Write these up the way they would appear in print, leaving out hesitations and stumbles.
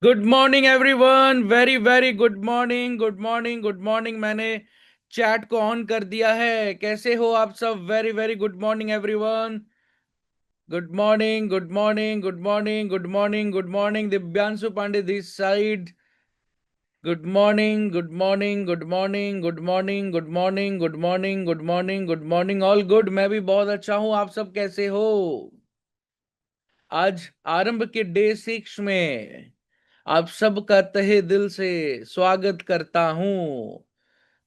Good morning everyone. Very very good morning, good morning, good morning. मैंने chat को on कर दिया है। कैसे हो आप सब? Very very good morning everyone. Good morning, good morning, good morning, good morning, good morning. Divyanshu Pandey this side. Good morning, good morning, good morning, good morning, good morning, good morning, good morning, good morning. All good. मैं भी बहुत अच्छा हूं। आप सब कैसे हो? आज आरंभ के डे 6 में आप सबका तहे दिल से स्वागत करता हूं।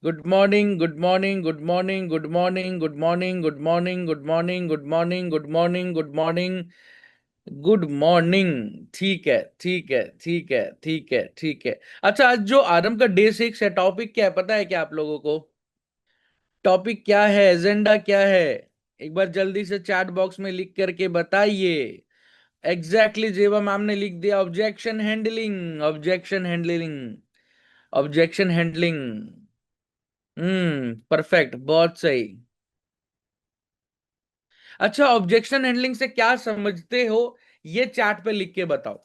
Good morning, good morning, good morning, good morning, good morning, good morning, good morning, good morning, good morning, good morning, good morning. ठीक है, ठीक है, ठीक है, ठीक है, ठीक है। अच्छा, आज जो आरंभ का डे 6 है, टॉपिक क्या है पता है क्या आप लोगों को? टॉपिक क्या है, एजेंडा क्या है? एक बार जल्दी से चैट बॉक्स में लिख करके बताइए। एग्जैक्टली जेबा मैम ने लिख दिया, objection handling, objection handling, objection handling. Perfect, बहुत सही। अच्छा, ऑब्जेक्शन हैंडलिंग से क्या समझते हो, ये चैट पे लिख के बताओ।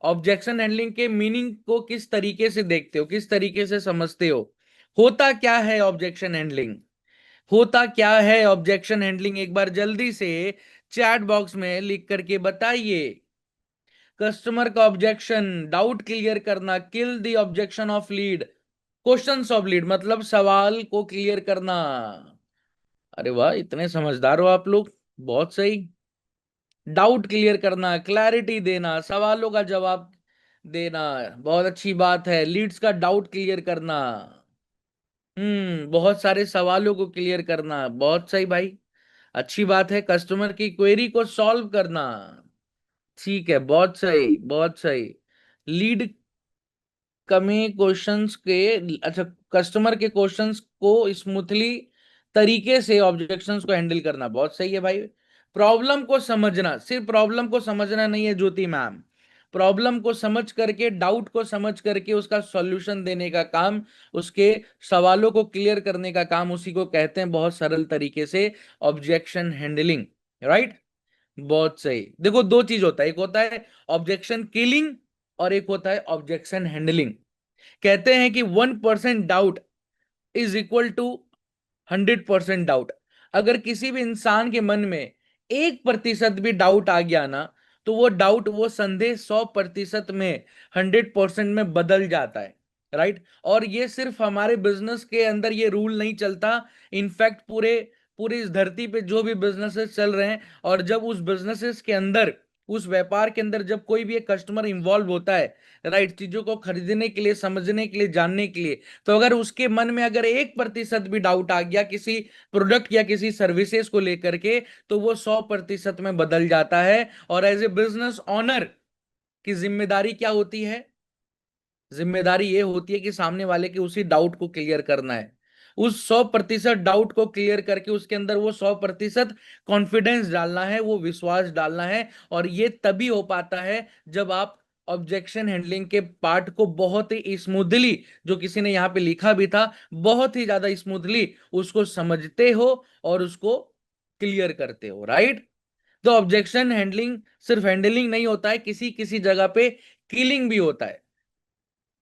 ऑब्जेक्शन हैंडलिंग के मीनिंग को किस तरीके से देखते हो, किस तरीके से समझते हो? होता क्या है ऑब्जेक्शन हैंडलिंग? होता क्या है ऑब्जेक्शन हैंडलिंग? एक बार जल्दी से चैट बॉक्स में लिख करके बताइए। कस्टमर का ऑब्जेक्शन, डाउट क्लियर करना, kill the objection of lead, questions of lead मतलब सवाल को क्लियर करना। अरे वाह, इतने समझदार हो आप लोग, बहुत सही। डाउट क्लियर करना, क्लैरिटी देना, सवालों का जवाब देना, बहुत अच्छी बात है। लीड्स का डाउट क्लियर करना, बहुत सारे सवालों को क्लियर करना, बहुत सही भाई। अच्छी बात है। कस्टमर की क्वेरी को सॉल्व करना, ठीक है, बहुत सही, बहुत सही। लीड कमी क्वेश्चंस के, अच्छा, कस्टमर के क्वेश्चंस को स्मूथली तरीके से ऑब्जेक्शंस को हैंडल करना, बहुत सही है भाई। प्रॉब्लम को समझना, सिर्फ प्रॉब्लम को समझना नहीं है ज्योति मैम, प्रॉब्लम को समझ करके, डाउट को समझ करके उसका सॉल्यूशन देने का काम, उसके सवालों को क्लियर करने का काम, उसी को कहते हैं बहुत सरल तरीके से ऑब्जेक्शन हैंडलिंग। राइट, बहुत सही। देखो, दो चीज होता है, एक होता है ऑब्जेक्शन किलिंग और एक होता है ऑब्जेक्शन हैंडलिंग। कहते हैं कि 1% doubt is equal to 100% doubt. अगर किसी भी इंसान के मन में 1% भी डाउट आ गया ना, तो वो डाउट, वो संदेह 100% में, 100% में बदल जाता है। राइट। और ये सिर्फ हमारे बिजनेस के अंदर ये रूल नहीं चलता। इनफैक्ट पूरे पूरी इस धरती पे जो भी बिजनेसेस चल रहे हैं, और जब उस बिजनेसेस के अंदर, उस व्यापार के अंदर जब कोई भी एक कस्टमर इंवॉल्व होता है, राइट, चीजों को खरीदने के लिए, समझने के लिए, जानने के लिए, तो अगर उसके मन में अगर 1% भी डाउट आ गया किसी प्रोडक्ट या किसी सर्विसेज को लेकर के, तो वो 100% में बदल जाता है। और एज ए बिजनेस ऑनर की जिम्मेदारी क्या होती है? जिम्मेदारी ये होती है कि सामने वाले के उसी डाउट को क्लियर करना है। उस 100% डाउट को क्लियर करके उसके अंदर वो 100% कॉन्फिडेंस डालना है, वो विश्वास डालना है। और ये तभी हो पाता है जब आप ऑब्जेक्शन हैंडलिंग के पार्ट को बहुत ही स्मूथली, जो किसी ने यहाँ पे लिखा भी था, बहुत ही ज्यादा स्मूथली उसको समझते हो और उसको क्लियर करते हो। राइट। तो ऑब्जेक्शन हैंडलिंग सिर्फ हैंडलिंग नहीं होता है, किसी किसी जगह पे किलिंग भी होता है।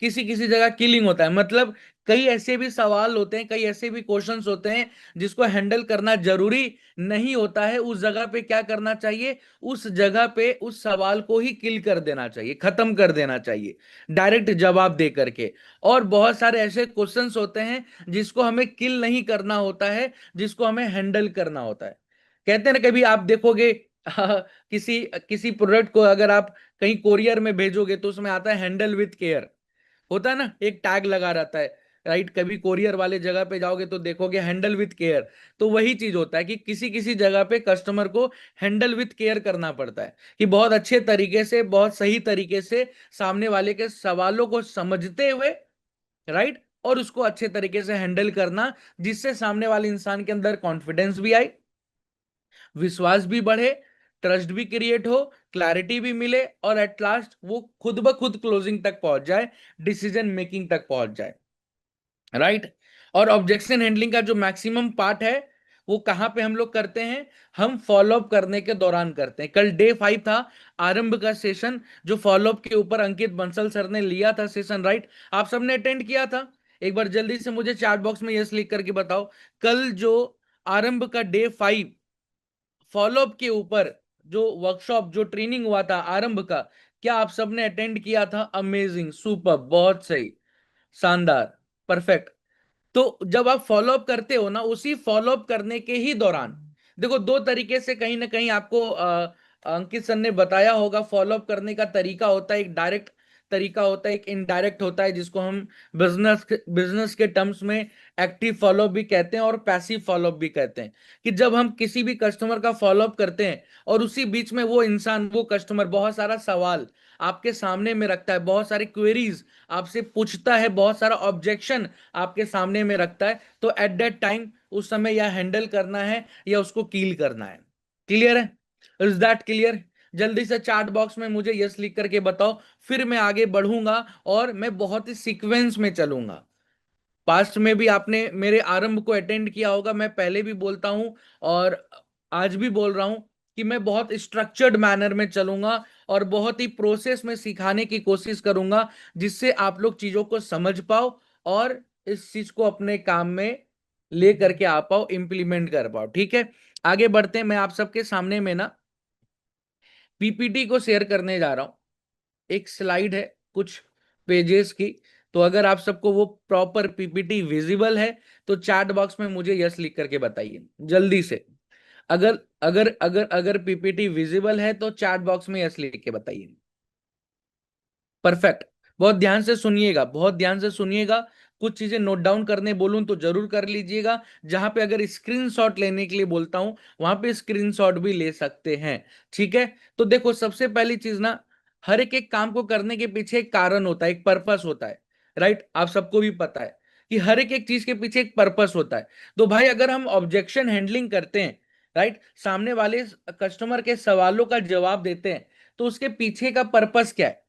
किसी किसी जगह किलिंग होता है, मतलब कई ऐसे भी सवाल होते हैं, कई ऐसे भी क्वेश्चंस होते हैं जिसको हैंडल करना जरूरी नहीं होता है। उस जगह पे क्या करना चाहिए? उस जगह पे उस सवाल को ही किल कर देना चाहिए, खत्म कर देना चाहिए, डायरेक्ट जवाब दे करके। और बहुत सारे ऐसे क्वेश्चंस होते हैं जिसको हमें किल नहीं करना होता है, जिसको हमें हैंडल करना होता है। कहते हैं ना, कभी आप देखोगे किसी किसी प्रोडक्ट को अगर आप कहीं कोरियर में भेजोगे तो उसमें आता है हैंडल विथ केयर, होता है ना, एक टैग लगा रहता है। राइट। कभी कोरियर वाले जगह पे जाओगे तो देखोगे हैंडल विथ केयर। तो वही चीज होता है कि किसी किसी जगह पे कस्टमर को हैंडल विथ केयर करना पड़ता है, कि बहुत अच्छे तरीके से, बहुत सही तरीके से सामने वाले के सवालों को समझते हुए, राइट, और उसको अच्छे तरीके से हैंडल करना, जिससे सामने वाले इंसान के अंदर कॉन्फिडेंस भी आए, विश्वास भी बढ़े, ट्रस्ट भी क्रिएट हो, क्लैरिटी भी मिले, और एट लास्ट वो खुद ब खुद क्लोजिंग तक पहुंच जाए, डिसीजन मेकिंग तक पहुंच जाए। राइट। और ऑब्जेक्शन हैंडलिंग का जो मैक्सिमम पार्ट है, वो कहाँ पे हम लोग करते हैं, हम फॉलो अप करने के दौरान करते हैं। कल डे 5 था, आरंभ का सेशन, जो फॉलो अप के ऊपर अंकित बंसल सर ने लिया था सेशन, राइट? आप सबने अटेंड किया था? एक बार जल्दी से मुझे चैट बॉक्स में यस लिख करके बताओ, कल जो आरंभ का डे 5 फॉलो अप के ऊपर जो वर्कशॉप, जो ट्रेनिंग हुआ था आरंभ का, क्या आप सबने अटेंड किया था? अमेजिंग, सुपर, बहुत सही, शानदार, परफेक्ट। तो जब आप फॉलो अप करते हो ना, उसी फॉलो अप करने के ही दौरान, देखो दो तरीके से कहीं ना कहीं आपको अंकित सर ने बताया होगा, फॉलो अप करने का तरीका होता है, एक डायरेक्ट तरीका होता है, एक इनडायरेक्ट होता है, जिसको हम बिजनेस के टर्म्स में एक्टिव फॉलो अप भी कहते हैं और पैसिव फॉलो अप भी कहते हैं। कि जब हम किसी भी कस्टमर का फॉलो अप करते हैं और उसी बीच में वो इंसान, वो कस्टमर बहुत सारा सवाल आपके सामने में रखता है, बहुत सारी क्वेरीज आपसे पूछता है, बहुत सारा ऑब्जेक्शन आपके सामने में रखता है, तो एट दैट टाइम, उस समय या हैंडल करना है या उसको कील करना है। क्लियर है? Is that clear? जल्दी से चैट बॉक्स में मुझे यस लिख करके बताओ, फिर मैं आगे बढ़ूंगा और मैं बहुत ही सीक्वेंस में चलूंगा। पास्ट में भी आपने मेरे आरंभ को अटेंड किया होगा, मैं पहले भी बोलता हूं और आज भी बोल रहा हूं कि मैं बहुत स्ट्रक्चर्ड मैनर में चलूंगा और बहुत ही प्रोसेस में सिखाने की कोशिश करूंगा, जिससे आप लोग चीजों को समझ पाओ और इस चीज को अपने काम में ले करके आ पाओ, इंप्लीमेंट कर पाओ। ठीक है, आगे बढ़ते हैं। मैं आप सबके सामने में ना पीपीटी को शेयर करने जा रहा हूं। एक स्लाइड है कुछ पेजेस की, तो अगर आप सबको वो प्रॉपर पीपीटी विजिबल है तो चैट बॉक्स में मुझे यस लिख करके बताइए जल्दी से। अगर अगर अगर अगर पीपीटी विजिबल है तो चैट बॉक्स में यस लिख के बताइए। परफेक्ट। बहुत ध्यान से सुनिएगा, बहुत ध्यान से सुनिएगा। कुछ चीजें नोट डाउन करने बोलूं तो जरूर कर लीजिएगा। जहां पे अगर स्क्रीनशॉट लेने के लिए बोलता हूं, वहां पे स्क्रीनशॉट भी ले सकते हैं। ठीक है, तो देखो सबसे पहली चीज ना, हर एक एक काम को करने के पीछे एक कारण होता है, एक पर्पस होता है, राइट? आप सबको भी पता है कि हर एक एक चीज के पीछे एक पर्पस होता है। तो भाई अगर हम ऑब्जेक्शन हैंडलिंग करते हैं, राइट, सामने वाले कस्टमर के सवालों का जवाब देते हैं, तो उसके पीछे का पर्पस क्या है,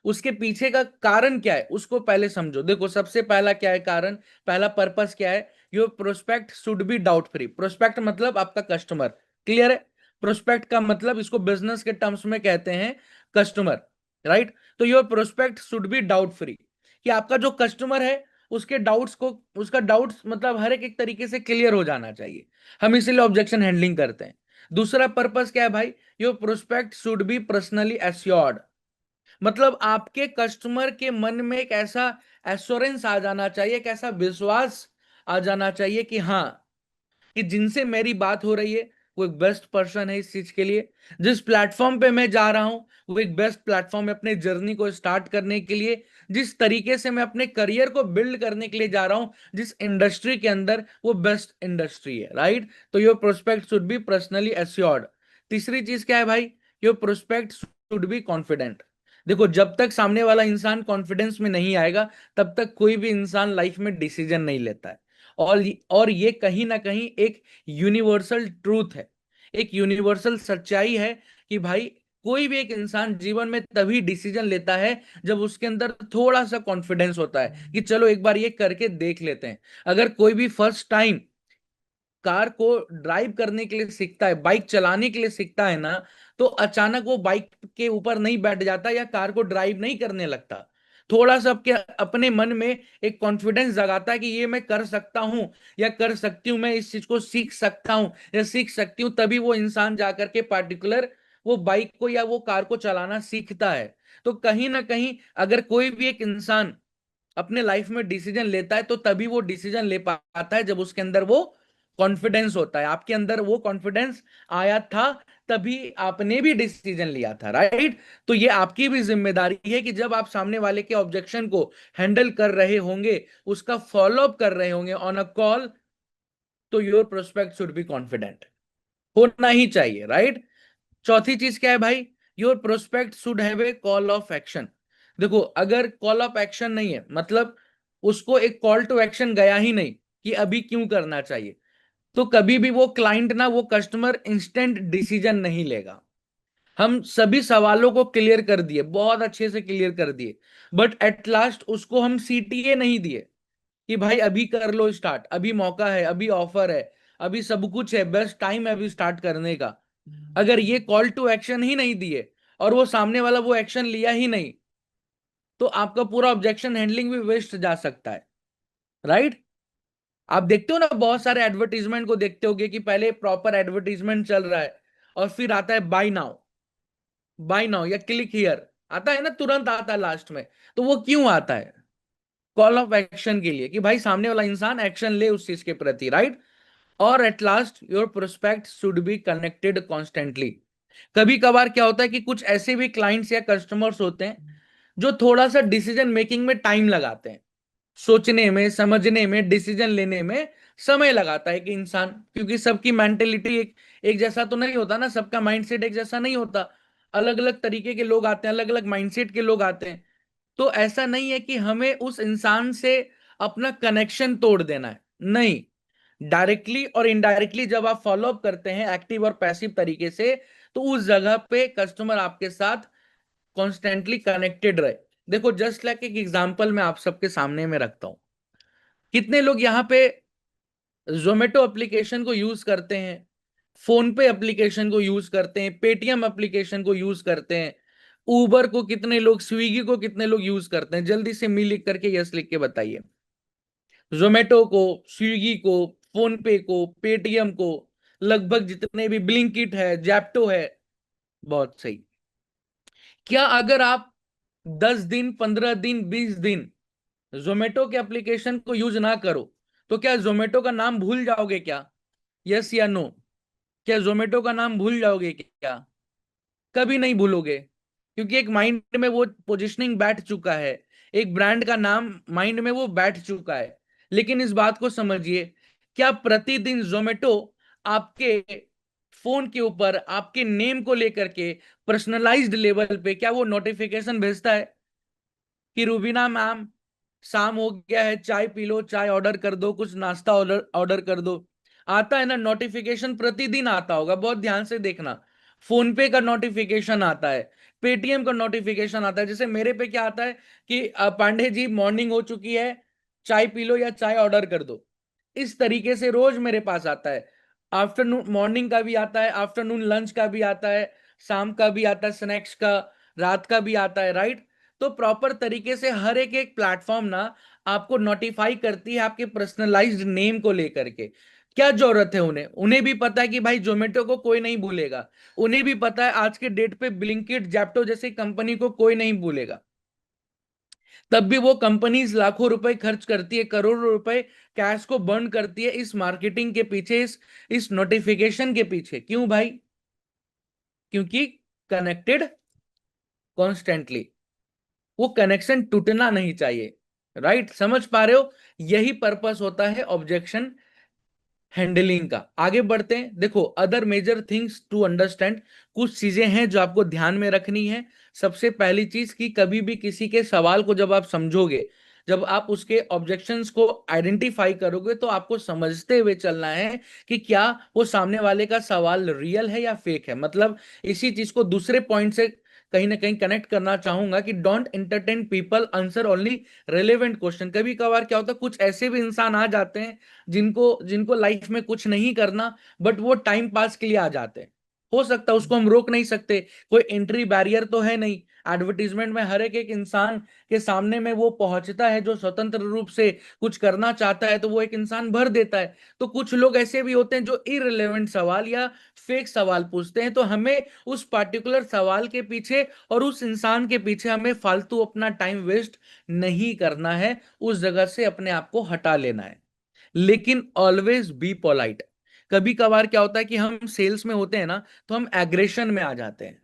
उसके पीछे का कारण क्या है, उसको पहले समझो। देखो सबसे पहला क्या है कारण, पहला पर्पस क्या है? Your prospect should be doubt free. Prospect मतलब आपका कस्टमर। क्लियर है? प्रोस्पेक्ट का मतलब, इसको बिजनेस के टर्म्स में कहते हैं कस्टमर, राइट? तो your prospect should be doubt free, कि आपका जो कस्टमर है उसके डाउट्स को, उसका डाउट्स मतलब हर एक एक तरीके से क्लियर हो जाना चाहिए। हम इसीलिए ऑब्जेक्शन हैंडलिंग करते हैं। दूसरा पर्पस क्या है भाई? Your prospect should be personally assured. मतलब आपके कस्टमर के मन में एक ऐसा एश्योरेंस आ जाना चाहिए, एक ऐसा विश्वास आ जाना चाहिए कि हाँ, कि जिनसे मेरी बात हो रही है वो एक बेस्ट पर्सन है इस चीज के लिए। जिस प्लेटफॉर्म पे मैं जा रहा हूं वो एक बेस्ट प्लेटफॉर्म है अपने जर्नी को स्टार्ट करने के लिए। जिस तरीके से मैं अपने करियर को बिल्ड करने के लिए जा रहा हूं, जिस इंडस्ट्री के अंदर, वो बेस्ट इंडस्ट्री है, राइट? तो your prospect should be personally assured. तीसरी चीज क्या है भाई? Your prospect should be confident. देखो जब तक सामने वाला इंसान कॉन्फिडेंस में नहीं आएगा, तब तक कोई भी इंसान लाइफ में डिसीजन नहीं लेता है। और ये कहीं ना कहीं एक यूनिवर्सल ट्रूथ है, एक यूनिवर्सल सच्चाई है कि भाई कोई भी एक इंसान जीवन में तभी डिसीजन लेता है जब उसके अंदर थोड़ा सा कॉन्फिडेंस होता है कि चलो एक बार ये करके देख लेते हैं। अगर कोई भी फर्स्ट टाइम कार को ड्राइव करने के लिए सीखता है, बाइक चलाने के लिए सीखता है ना, तो अचानक वो बाइक के ऊपर नहीं बैठ जाता या कार को ड्राइव नहीं करने लगता। थोड़ा सा आपके अपने मन में एक कॉन्फिडेंस जगाता है कि ये मैं कर सकता हूं या कर सकती हूँ, मैं इस चीज को सीख सकता हूं या सीख सकती हूँ, तभी वो इंसान जाकर के पार्टिकुलर वो बाइक को या वो कार को चलाना सीखता है। तो कहीं ना कहीं अगर कोई भी एक इंसान अपने लाइफ में डिसीजन लेता है, तो तभी वो डिसीजन ले पाता है जब उसके अंदर वो कॉन्फिडेंस होता है। आपके अंदर वो कॉन्फिडेंस आया था, तभी आपने भी डिसीजन लिया था, राइट? तो ये आपकी भी जिम्मेदारी है कि जब आप सामने वाले के ऑब्जेक्शन को हैंडल कर रहे होंगे, उसका फॉलो अप कर रहे होंगे ऑन अ कॉल, तो your prospect should be confident होना ही चाहिए, राइट? चौथी चीज क्या है भाई? Your prospect should have a call of action. देखो अगर कॉल ऑफ एक्शन नहीं है, मतलब उसको एक कॉल टू एक्शन गया ही नहीं कि अभी क्यों करना चाहिए, तो कभी भी वो क्लाइंट ना, वो कस्टमर इंस्टेंट डिसीजन नहीं लेगा। हम सभी सवालों को क्लियर कर दिए, बहुत अच्छे से क्लियर कर दिए, बट एट लास्ट उसको हम सीटीए नहीं दिए कि भाई अभी कर लो स्टार्ट, अभी मौका है, अभी ऑफर है, अभी सब कुछ है, बेस्ट टाइम है अभी स्टार्ट करने का, अगर ये कॉल टू एक्शन ही नहीं दिए और वो सामने वाला वो एक्शन लिया ही नहीं, तो आपका पूरा ऑब्जेक्शन हैंडलिंग भी वेस्ट जा सकता है, राइट। आप देखते हो ना, बहुत सारे एडवर्टीजमेंट को देखते होगे कि पहले प्रॉपर एडवर्टीजमेंट चल रहा है और फिर आता है बाय नाउ, बाय नाउ या क्लिक हियर, आता है ना, तुरंत आता है लास्ट में। तो वो क्यों आता है? कॉल ऑफ एक्शन के लिए, कि भाई सामने वाला इंसान एक्शन ले उस चीज के प्रति, राइट। और at last your prospect should be connected constantly. कभी कभार क्या होता है कि कुछ ऐसे भी क्लाइंट्स या कस्टमर्स होते हैं जो थोड़ा सा डिसीजन मेकिंग में टाइम लगाते हैं, सोचने में, समझने में, डिसीजन लेने में समय लगाता है कि इंसान, क्योंकि सबकी मेंटेलिटी एक जैसा तो नहीं होता ना, सबका माइंडसेट एक जैसा नहीं होता, अलग अलग तरीके के लोग आते हैं, अलग अलग माइंडसेट के लोग आते हैं। तो ऐसा नहीं है कि हमें उस इंसान से अपना कनेक्शन तोड़ देना है, नहीं। डायरेक्टली और इनडायरेक्टली जब आप फॉलो अप करते हैं एक्टिव और पैसिव तरीके से, तो उस जगह पे कस्टमर आपके साथ कॉन्स्टेंटली कनेक्टेड रहे। देखो, जस्ट लाइक एक एग्जांपल मैं आप सबके सामने में रखता हूं। कितने लोग यहाँ पे जोमेटो एप्लीकेशन को यूज करते हैं, फोन पे एप्लीकेशन को यूज करते हैं, पेटीएम एप्लीकेशन को यूज करते हैं, उबर को कितने लोग, स्विगी को कितने लोग यूज करते हैं? जल्दी से मी लिख करके यस लिख के बताइए। जोमेटो को, स्विगी को, फोन पे को, पेटीएम को, लगभग जितने भी, ब्लिंकिट है, जैप्टो है। बहुत सही। क्या अगर आप 10 दिन, 15 दिन, 20 दिन जोमेटो के एप्लीकेशन को यूज ना करो, तो क्या जोमेटो का नाम भूल जाओगे क्या? यस या नो? क्या जोमेटो का नाम भूल जाओगे क्या? कभी नहीं भूलोगे, क्योंकि एक माइंड में वो पोजीशनिंग बैठ चुका है, एक ब्रांड का नाम माइंड में वो बैठ चुका है। लेकिन इस बात को समझिए, क्या प्रतिदिन जोमेटो आपके फोन के ऊपर आपके नेम को लेकर के पर्सनलाइज्ड लेवल पे क्या वो नोटिफिकेशन भेजता है कि रूबीना मैम, शाम हो गया है, चाय पी लो, चाय ऑर्डर कर दो, कुछ नाश्ता ऑर्डर ऑर्डर कर दो? आता है ना नोटिफिकेशन, प्रतिदिन आता होगा, बहुत ध्यान से देखना। फोन पे का नोटिफिकेशन आता है, पेटीएम का नोटिफिकेशन आता है। जैसे मेरे पे क्या आता है कि पांडे जी मॉर्निंग हो चुकी है, चाय पी लो या चाय ऑर्डर कर दो। इस तरीके से रोज मेरे पास आता है। आफ्टरनून, मॉर्निंग का भी आता है, आफ्टरनून लंच का भी आता है, शाम का भी आता है, स्नैक्स का, रात का भी आता है, राइट। तो प्रॉपर तरीके से हर एक एक प्लेटफॉर्म ना आपको नोटिफाई करती है आपके पर्सनलाइज्ड नेम को लेकर के। क्या जरूरत है उन्हें? उन्हें भी पता है कि भाई जोमेटो को कोई नहीं भूलेगा, उन्हें भी पता है आज के डेट पे ब्लिंकिट, जैप्टो जैसी कंपनी को कोई नहीं भूलेगा। तब भी वो कंपनीज लाखों रुपए खर्च करती है, करोड़ों रुपए कैश को बर्न करती है इस मार्केटिंग के पीछे, इस नोटिफिकेशन के पीछे। क्यों भाई? क्योंकि कनेक्टेड कॉन्स्टेंटली, वो कनेक्शन टूटना नहीं चाहिए, राइट। समझ पा रहे हो? यही पर्पस होता है ऑब्जेक्शन हैंडलिंग का। आगे बढ़ते हैं। देखो, other major things to understand, कुछ चीजें हैं जो आपको ध्यान में रखनी है। सबसे पहली चीज कि कभी भी किसी के सवाल को जब आप समझोगे, जब आप उसके ऑब्जेक्शंस को आइडेंटिफाई करोगे, तो आपको समझते हुए चलना है कि क्या वो सामने वाले का सवाल रियल है या फेक है। मतलब इसी चीज को दूसरे पॉइंट से कहीं ना कहीं कनेक्ट करना चाहूंगा कि don't entertain people, answer only relevant question. कभी कभार क्या होता है, कुछ ऐसे भी इंसान आ जाते हैं जिनको जिनको लाइफ में कुछ नहीं करना, बट वो टाइम पास के लिए आ जाते हैं। हो सकता है, उसको हम रोक नहीं सकते, कोई एंट्री बैरियर तो है नहीं। एडवर्टीजमेंट में हर एक एक इंसान के सामने में वो पहुंचता है जो स्वतंत्र रूप से कुछ करना चाहता है, तो वो एक इंसान भर देता है। तो कुछ लोग ऐसे भी होते हैं जो इररिलेवेंट सवाल या फेक सवाल पूछते हैं, तो हमें उस पर्टिकुलर सवाल के पीछे और उस इंसान के पीछे हमें फालतू अपना टाइम वेस्ट नहीं करना है, उस जगह से अपने आप को हटा लेना है। लेकिन ऑलवेज बी पोलाइट। कभी कभार क्या होता है कि हम सेल्स में होते हैं ना, तो हम एग्रेशन में आ जाते हैं,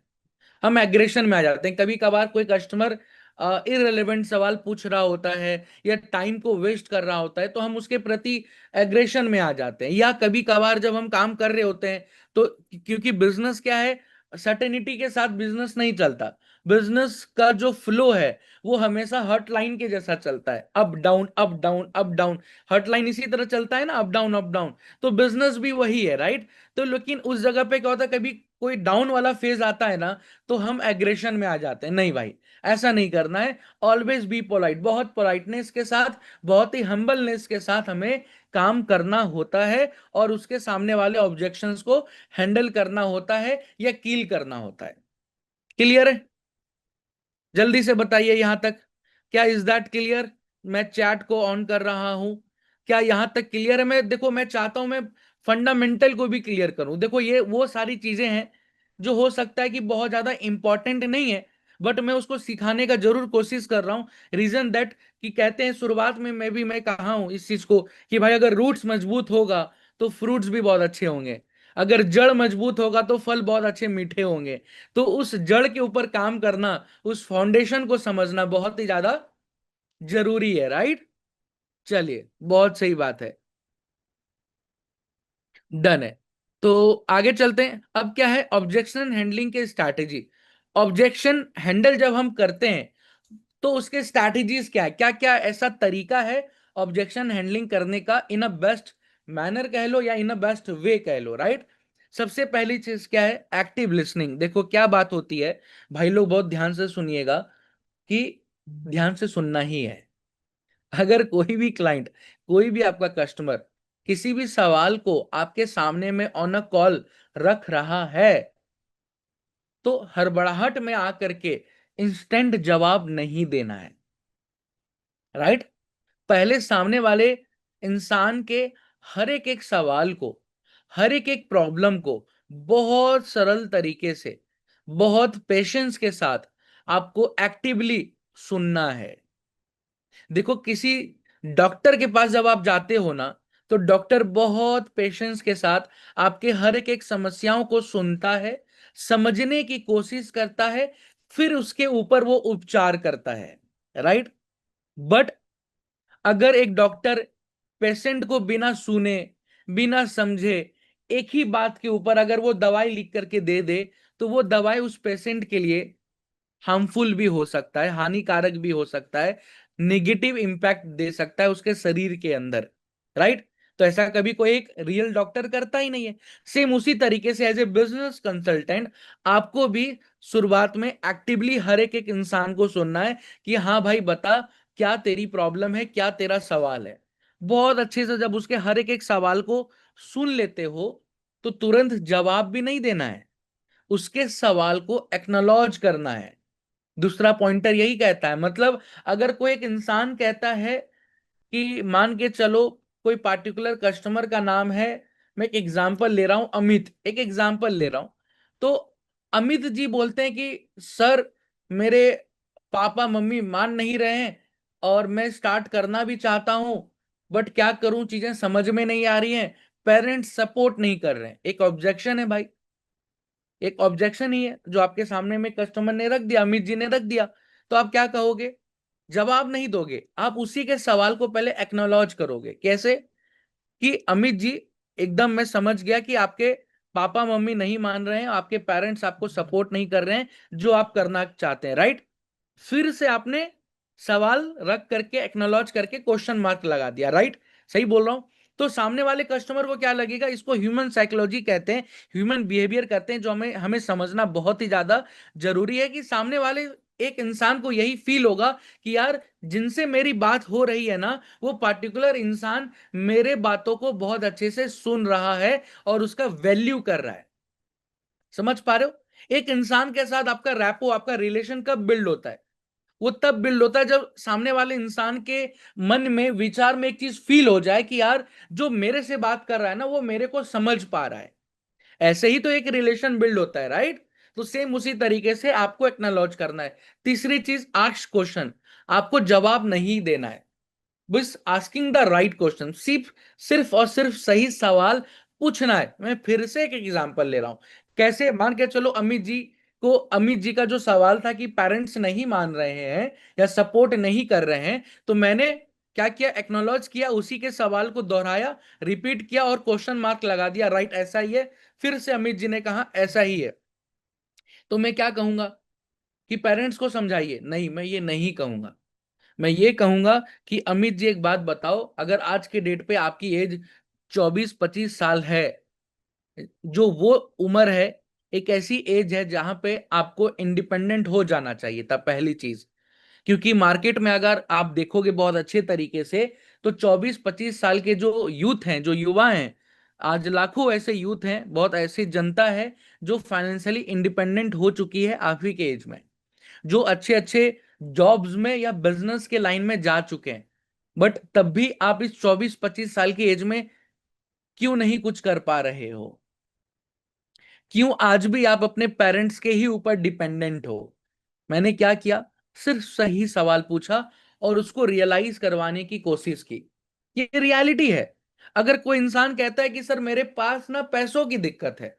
हम एग्रेशन में आ जाते हैं। कभी कभार कोई कस्टमर इररिलेवेंट सवाल पूछ रहा होता है या टाइम को वेस्ट कर रहा होता है, तो हम उसके प्रति एग्रेशन में आ जाते हैं। या कभी कभार जब हम काम कर रहे होते हैं, तो क्योंकि बिजनेस क्या है, सर्टेनिटी के साथ बिजनेस नहीं चलता। बिजनेस का जो फ्लो है वो हमेशा हॉट लाइन के जैसा चलता है, up down, up down, up down. Hot line इसी तरह चलता है ना, अप डाउन, अप डाउन। तो बिजनेस भी वही है, राइट। तो लेकिन उस जगह पे क्या होता है, कभी कोई डाउन वाला फेज आता है ना, तो हम एग्रेशन में आ जाते हैं। नहीं भाई, ऐसा नहीं करना है। ऑलवेज बी पोलाइट, बहुत पोलाइटनेस के साथ, बहुत ही हम्बलनेस के साथ हमें काम करना होता है, और उसके सामने वाले ऑब्जेक्शंस को हैंडल करना होता है या कील करना होता है। क्लियर है? जल्दी से बताइए यहां तक, क्या इज दैट क्लियर? मैं चैट को ऑन कर रहा हूं। क्या यहां तक क्लियर है? मैं देखो, मैं चाहता हूं मैं फंडामेंटल को भी क्लियर करूं। देखो, ये वो सारी चीजें हैं जो हो सकता है कि बहुत ज्यादा इंपॉर्टेंट नहीं है, बट मैं उसको सिखाने का जरूर कोशिश कर रहा हूं। रीजन दैट कि कहते हैं शुरुआत में मैं कहा हूं इस चीज को कि भाई अगर रूट्स मजबूत होगा तो फ्रूट्स भी बहुत अच्छे होंगे, अगर जड़ मजबूत होगा तो फल बहुत अच्छे मीठे होंगे। तो उस जड़ के ऊपर काम करना, उस फाउंडेशन को समझना बहुत ही ज्यादा जरूरी है, राइट? चलिए, बहुत सही बात है। डन है। तो आगे चलते हैं। अब क्या है ऑब्जेक्शन हैंडलिंग के स्ट्रैटेजी? ऑब्जेक्शन हैंडल जब हम करते हैं तो उसके स्ट्रैटेजीज क्या है, क्या क्या ऐसा तरीका है ऑब्जेक्शन हैंडलिंग करने का इन अ बेस्ट मैनर कह लो या इन अ बेस्ट वे कह लो, राइट? सबसे पहली चीज क्या है? Active listening. देखो क्या बात होती है, भाई लोग बहुत ध्यान से सुनिएगा, कि ध्यान से सुनना ही है। अगर कोई भी क्लाइंट, कोई भी आपका कस्टमर किसी भी सवाल को आपके सामने में ऑन अ कॉल रख रहा है, तो हड़बड़ाहट में आकर के इंस्टेंट जवाब नहीं देना है, राइट? पहले सामने वाले इंसान के हर एक एक सवाल को, हर एक एक प्रॉब्लम को बहुत सरल तरीके से, बहुत पेशेंस के साथ आपको एक्टिवली सुनना है। देखो, किसी डॉक्टर के पास जब आप जाते हो ना, तो डॉक्टर बहुत पेशेंस के साथ आपके हर एक एक समस्याओं को सुनता है, समझने की कोशिश करता है, फिर उसके ऊपर वो उपचार करता है, राइट? बट अगर एक डॉक्टर पेशेंट को बिना सुने, बिना समझे, एक ही बात के ऊपर अगर वो दवाई लिख करके दे दे, तो वो दवाई उस पेशेंट के लिए हार्मफुल भी हो सकता है, हानिकारक भी हो सकता है, नेगेटिव इंपैक्ट दे सकता है उसके शरीर के अंदर, राइट? तो ऐसा कभी कोई एक रियल डॉक्टर करता ही नहीं है। सेम उसी तरीके से एज ए बिजनेस कंसल्टेंट आपको भी शुरुआत में एक्टिवली हर एक एक इंसान को सुनना है कि हाँ भाई बता, क्या तेरी प्रॉब्लम है, क्या तेरा सवाल है। बहुत अच्छे से जब उसके हर एक एक सवाल को सुन लेते हो, तो तुरंत जवाब भी नहीं देना है, उसके सवाल को एक्नॉलेज करना है। दूसरा पॉइंटर यही कहता है, मतलब अगर कोई एक इंसान कहता है कि मान के चलो कोई पार्टिकुलर कस्टमर का नाम है, मैं एक एग्जांपल ले रहा हूं, अमित, एक एग्जांपल ले रहा हूं। तो अमित जी बोलते हैं कि सर, मेरे पापा मम्मी मान नहीं रहे हैं, और मैं स्टार्ट करना भी चाहता हूं, बट क्या करूं, चीजें समझ में नहीं आ रही हैं, पेरेंट्स सपोर्ट नहीं कर रहे हैं। एक ऑब्जेक्शन है भाई, एक ऑब्जेक्शन ही है जो आपके सामने में कस्टमर ने रख दिया, अमित जी ने रख दिया। तो आप क्या कहोगे? जवाब नहीं दोगे, आप उसी के सवाल को पहले एक्नॉलेज करोगे। कैसे? कि अमित जी, एकदम मैं समझ गया कि आपके पापा मम्मी नहीं मान रहे हैं, आपके पेरेंट्स आपको सपोर्ट नहीं कर रहे हैं जो आप करना चाहते हैं, राइट? फिर से आपने सवाल रख करके एक्नॉलेज करके क्वेश्चन मार्क लगा दिया, राइट? सही बोल रहा हूं? तो सामने वाले कस्टमर को क्या लगेगा, इसको ह्यूमन साइकोलॉजी कहते हैं, ह्यूमन बिहेवियर कहते हैं, जो हमें हमें समझना बहुत ही ज्यादा जरूरी है। कि सामने वाले एक इंसान को यही फील होगा कि यार, जिनसे मेरी बात हो रही है ना, वो पार्टिकुलर इंसान मेरे बातों को बहुत अच्छे से सुन रहा है और उसका वैल्यू कर रहा है। समझ पा रहे हो? एक इंसान के साथ आपका रैपो, आपका रिलेशन कब बिल्ड होता है? वो तब बिल्ड होता है जब सामने वाले इंसान के मन में, विचार में एक चीज फील हो जाए कि यार, जो मेरे से बात कर रहा है ना, वो मेरे को समझ पा रहा है। ऐसे ही तो एक रिलेशन बिल्ड होता है, राइट? तो सेम उसी तरीके से आपको एक्नॉलेज करना है। तीसरी चीज, आस्क क्वेश्चन। आपको जवाब नहीं देना है, बस आस्किंग द राइट क्वेश्चन, सिर्फ सिर्फ और सिर्फ सही सवाल पूछना है। मैं फिर से एक एग्जांपल ले रहा हूं। कैसे? मान के चलो अमित जी को, अमित जी का जो सवाल था कि पेरेंट्स नहीं मान रहे हैं या सपोर्ट नहीं कर रहे हैं, तो मैंने क्या किया? एक्नॉलेज किया, उसी के सवाल को दोहराया, रिपीट किया और क्वेश्चन मार्क लगा दिया, राइट? ऐसा ही है। फिर से अमित जी ने कहा ऐसा ही है, तो मैं क्या कहूंगा? कि पेरेंट्स को समझाइए? नहीं, मैं ये नहीं कहूंगा। मैं ये कहूंगा कि अमित जी एक बात बताओ, अगर आज के डेट पे आपकी एज 24-25 साल है, जो वो उम्र है एक ऐसी एज है जहां पे आपको इंडिपेंडेंट हो जाना चाहिए था, पहली चीज। क्योंकि मार्केट में अगर आप देखोगे बहुत अच्छे तरीके से, तो 24-25 साल के जो यूथ हैं, जो युवा हैं, आज लाखों ऐसे यूथ हैं, बहुत ऐसी जनता है जो फाइनेंशियली इंडिपेंडेंट हो चुकी है आप ही के एज में, जो अच्छे अच्छे जॉब्स में या बिजनेस के लाइन में जा चुके हैं। बट तब भी आप इस 24-25 साल की एज में क्यों नहीं कुछ कर पा रहे हो? क्यों आज भी आप अपने पेरेंट्स के ही ऊपर डिपेंडेंट हो? मैंने क्या किया? सिर्फ सही सवाल पूछा और उसको रियलाइज करवाने की कोशिश की। ये रियलिटी है। अगर कोई इंसान कहता है कि सर मेरे पास ना पैसों की दिक्कत है,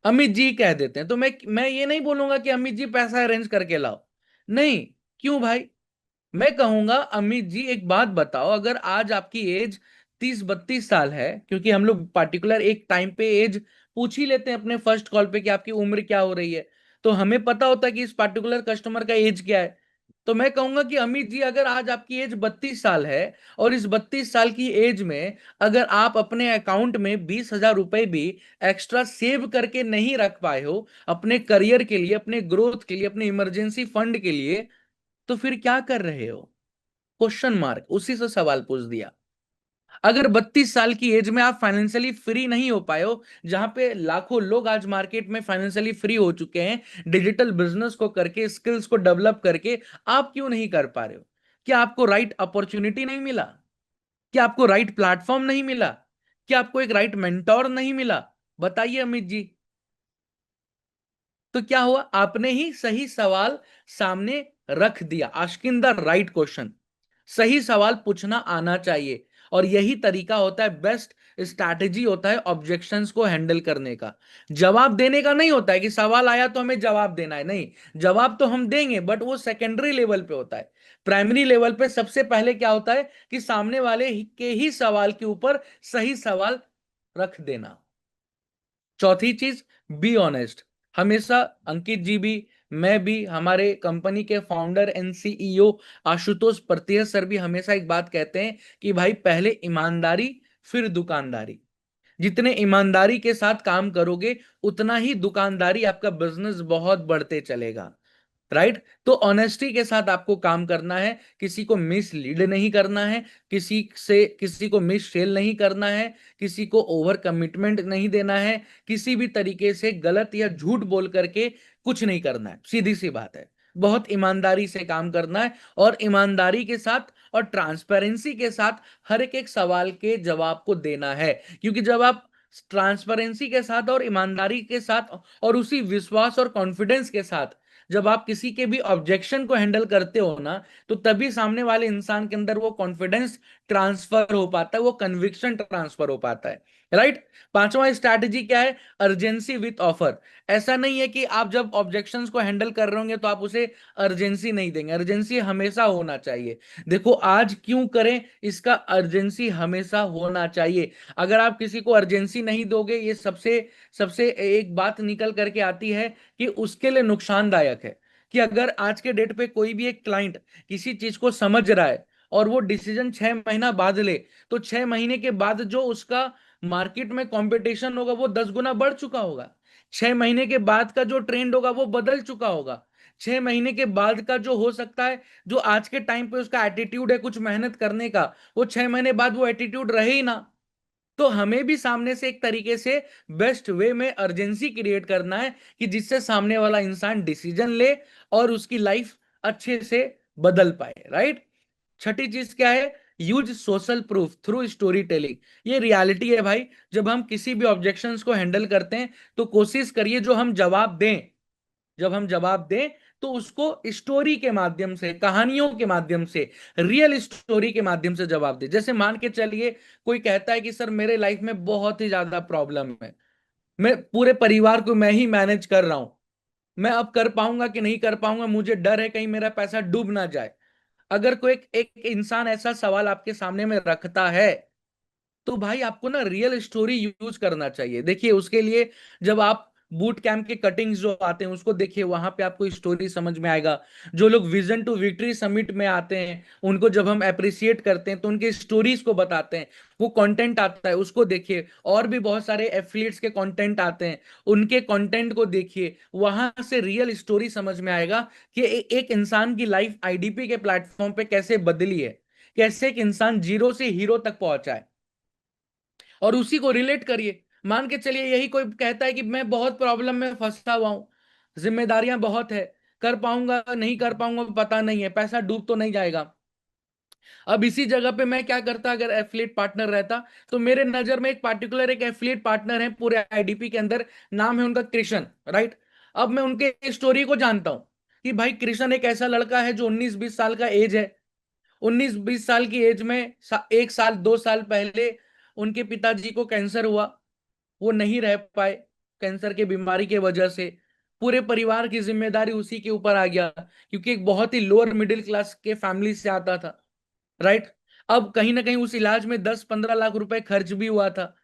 अमित जी कह देते हैं, तो मैं ये नहीं बोलूंगा कि अमित जी पैसा अरेंज करके लाओ। नहीं। क्यों भाई? मैं कहूंगा अमित जी एक बात बताओ, अगर आज आपकी एज 30-32 साल है, क्योंकि हम लोग पार्टिकुलर एक टाइम पे एज पूछ ही लेते हैं अपने फर्स्ट कॉल पे कि आपकी उम्र क्या हो रही है, तो हमें पता होता है कि इस पार्टिकुलर कस्टमर का एज क्या है। तो मैं कहूंगा कि अमित जी अगर आज आपकी एज 32 साल है, और इस 32 साल की एज में अगर आप अपने अकाउंट में 20,000 रुपए भी एक्स्ट्रा सेव करके नहीं रख पाए हो अपने करियर के लिए, अपने ग्रोथ के लिए, अपने इमरजेंसी फंड के लिए, तो फिर क्या कर रहे हो? Question mark. उसी से सवाल पूछ दिया। अगर 32 साल की एज में आप फाइनेंशियली फ्री नहीं हो पाए हो, जहां पे लाखों लोग आज मार्केट में फाइनेंशियली फ्री हो चुके हैं डिजिटल बिजनेस को करके, स्किल्स को डेवलप करके, आप क्यों नहीं कर पा रहे हो? क्या आपको राइट अपॉर्चुनिटी नहीं मिला? क्या आपको राइट प्लेटफॉर्म नहीं मिला? क्या आपको एक राइट मेंटोर नहीं मिला? बताइए अमित जी। तो क्या हुआ? आपने ही सही सवाल सामने रख दिया। Asking the right question. सही सवाल पूछना आना चाहिए, और यही तरीका होता है, बेस्ट स्ट्रैटेजी होता है ऑब्जेक्शंस को हैंडल करने का। जवाब देने का नहीं होता है कि सवाल आया तो हमें जवाब देना है, नहीं। जवाब तो हम देंगे, बट वो सेकेंडरी लेवल पे होता है। प्राइमरी लेवल पे सबसे पहले क्या होता है कि सामने वाले के ही सवाल के ऊपर सही सवाल रख देना। चौथी चीज, बी ऑनेस्ट। हमेशा अंकित जी भी, मैं भी, हमारे कंपनी के founder and CEO Ashutosh Pratyaya sir भी हमेशा एक बात कहते हैं कि भाई पहले ईमानदारी, फिर दुकानदारी। जितने ईमानदारी के साथ काम करोगे, उतना ही दुकानदारी आपका बिजनेस बहुत बढ़ते चलेगा। राइट? तो ऑनेस्टी के साथ आपको काम करना है, किसी को मिसलीड नहीं करना है, किसी को मिस सेल नहीं करना है, किसी को ओवर कमिटमेंट नहीं देना है, किसी भी तरीके से गलत या झूठ बोल करके कुछ नहीं करना है। सीधी सी बात है। बहुत ईमानदारी से काम करना है, और ईमानदारी के साथ और ट्रांसपेरेंसी के साथ हर एक सवाल के जवाब को देना है। क्योंकि जब आप ट्रांसपेरेंसी के साथ और ईमानदारी के साथ और उसी विश्वास और कॉन्फिडेंस के साथ जब आप किसी के भी ऑब्जेक्शन को हैंडल करते हो ना, तो तभी सामने वाले इंसान के अंदर वो कॉन्फिडेंस ट्रांसफर हो पाता है, वो कन्विक्शन ट्रांसफर हो पाता है। राइट? पांचवा स्ट्रैटेजी क्या है? Urgency with offer. ऐसा नहीं है कि आप जब ऑब्जेक्शंस को हैंडल कर रहे होंगे तो आप उसे अर्जेंसी नहीं देंगे। अर्जेंसी हमेशा होना चाहिए। देखो आज क्यों करें, इसका अर्जेंसी हमेशा होना चाहिए। अगर आप किसी को अर्जेंसी नहीं दोगे, ये सबसे सबसे एक बात निकल करके आती है कि उसके लिए नुकसानदायक है। कि अगर आज के डेट पे कोई भी एक क्लाइंट किसी चीज को समझ रहा है और वो डिसीजन 6 महीना बाद ले, तो 6 महीने के बाद जो उसका मार्केट में कंपटीशन होगा वो 10 गुना बढ़ चुका होगा। 6 महीने के बाद का जो ट्रेंड होगा वो बदल चुका होगा। 6 महीने के बाद का जो हो सकता है, जो आज के टाइम पे उसका एटीट्यूड है कुछ मेहनत करने का, वो 6 महीने बाद वो एटीट्यूड रहे ही ना। तो हमें भी सामने से एक तरीके से बेस्ट वे में अर्जेंसी क्रिएट करना है कि जिससे सामने वाला इंसान डिसीजन ले और उसकी लाइफ अच्छे से बदल पाए। राइट? छठी चीज क्या है? Use social proof through story telling. ये रियलिटी है भाई। जब हम किसी भी ऑब्जेक्शंस को हैंडल करते हैं, तो कोशिश करिए जब हम जवाब दें तो उसको स्टोरी के माध्यम से, कहानियों के माध्यम से, रियल स्टोरी के माध्यम से जवाब दें। जैसे मान के चलिए कोई कहता है कि सर मेरे लाइफ में बहुत ही ज्यादा प्रॉब्लम है, मैं पूरे परिवार को मैं ही मैनेज कर रहा हूं, मैं अब कर पाऊंगा कि नहीं कर पाऊंगा, मुझे डर है कहीं मेरा पैसा डूब ना जाए। अगर कोई एक इंसान ऐसा सवाल आपके सामने में रखता है, तो भाई आपको ना रियल स्टोरी यूज करना चाहिए। देखिए उसके लिए जब आप बूट कैंप के कटिंग्स जो आते हैं उसको देखिए, वहां पे आपको स्टोरी समझ में आएगा। जो लोग विजन टू विक्ट्री समिट में आते हैं, उनको जब हम अप्रिसिएट करते हैं तो उनके स्टोरीज को बताते हैं, वो कंटेंट आता है उसको देखिए। और भी बहुत सारे एफिलिएट्स के कंटेंट आते हैं, उनके कंटेंट को देखिए, वहां से रियल स्टोरी समझ में आएगा कि एक इंसान की लाइफ आईडीपी के प्लेटफॉर्म पे कैसे बदली है, कैसे एक इंसान जीरो से हीरो तक पहुंचा है। और उसी को रिलेट करिए। मान के चलिए यही कोई कहता है कि मैं बहुत प्रॉब्लम में फंसा हुआ हूं, जिम्मेदारियां बहुत है, कर पाऊंगा नहीं कर पाऊंगा पता नहीं है, पैसा डूब तो नहीं जाएगा। अब इसी जगह पे मैं क्या करता अगर एफिलिएट पार्टनर रहता, तो मेरे नजर में एक पार्टिकुलर एक एफिलिएट पार्टनर है पूरे आईडीपी के अंदर, नाम है उनका कृष्ण, राइट। अब मैं उनके स्टोरी को जानता हूं कि भाई कृष्ण एक ऐसा लड़का है जो 19-20 साल का एज है। 19-20 साल की एज में 1 साल 2 साल पहले उनके पिताजी को कैंसर हुआ, वो नहीं रह पाए कैंसर के बीमारी के वजह से। पूरे परिवार की जिम्मेदारी उसी के ऊपर आ गया, क्योंकि एक बहुत ही लोअर मिडिल क्लास के फैमिली से आता था, राइट। अब कहीं ना कहीं उस इलाज में 10-15 लाख रुपए खर्च भी हुआ था,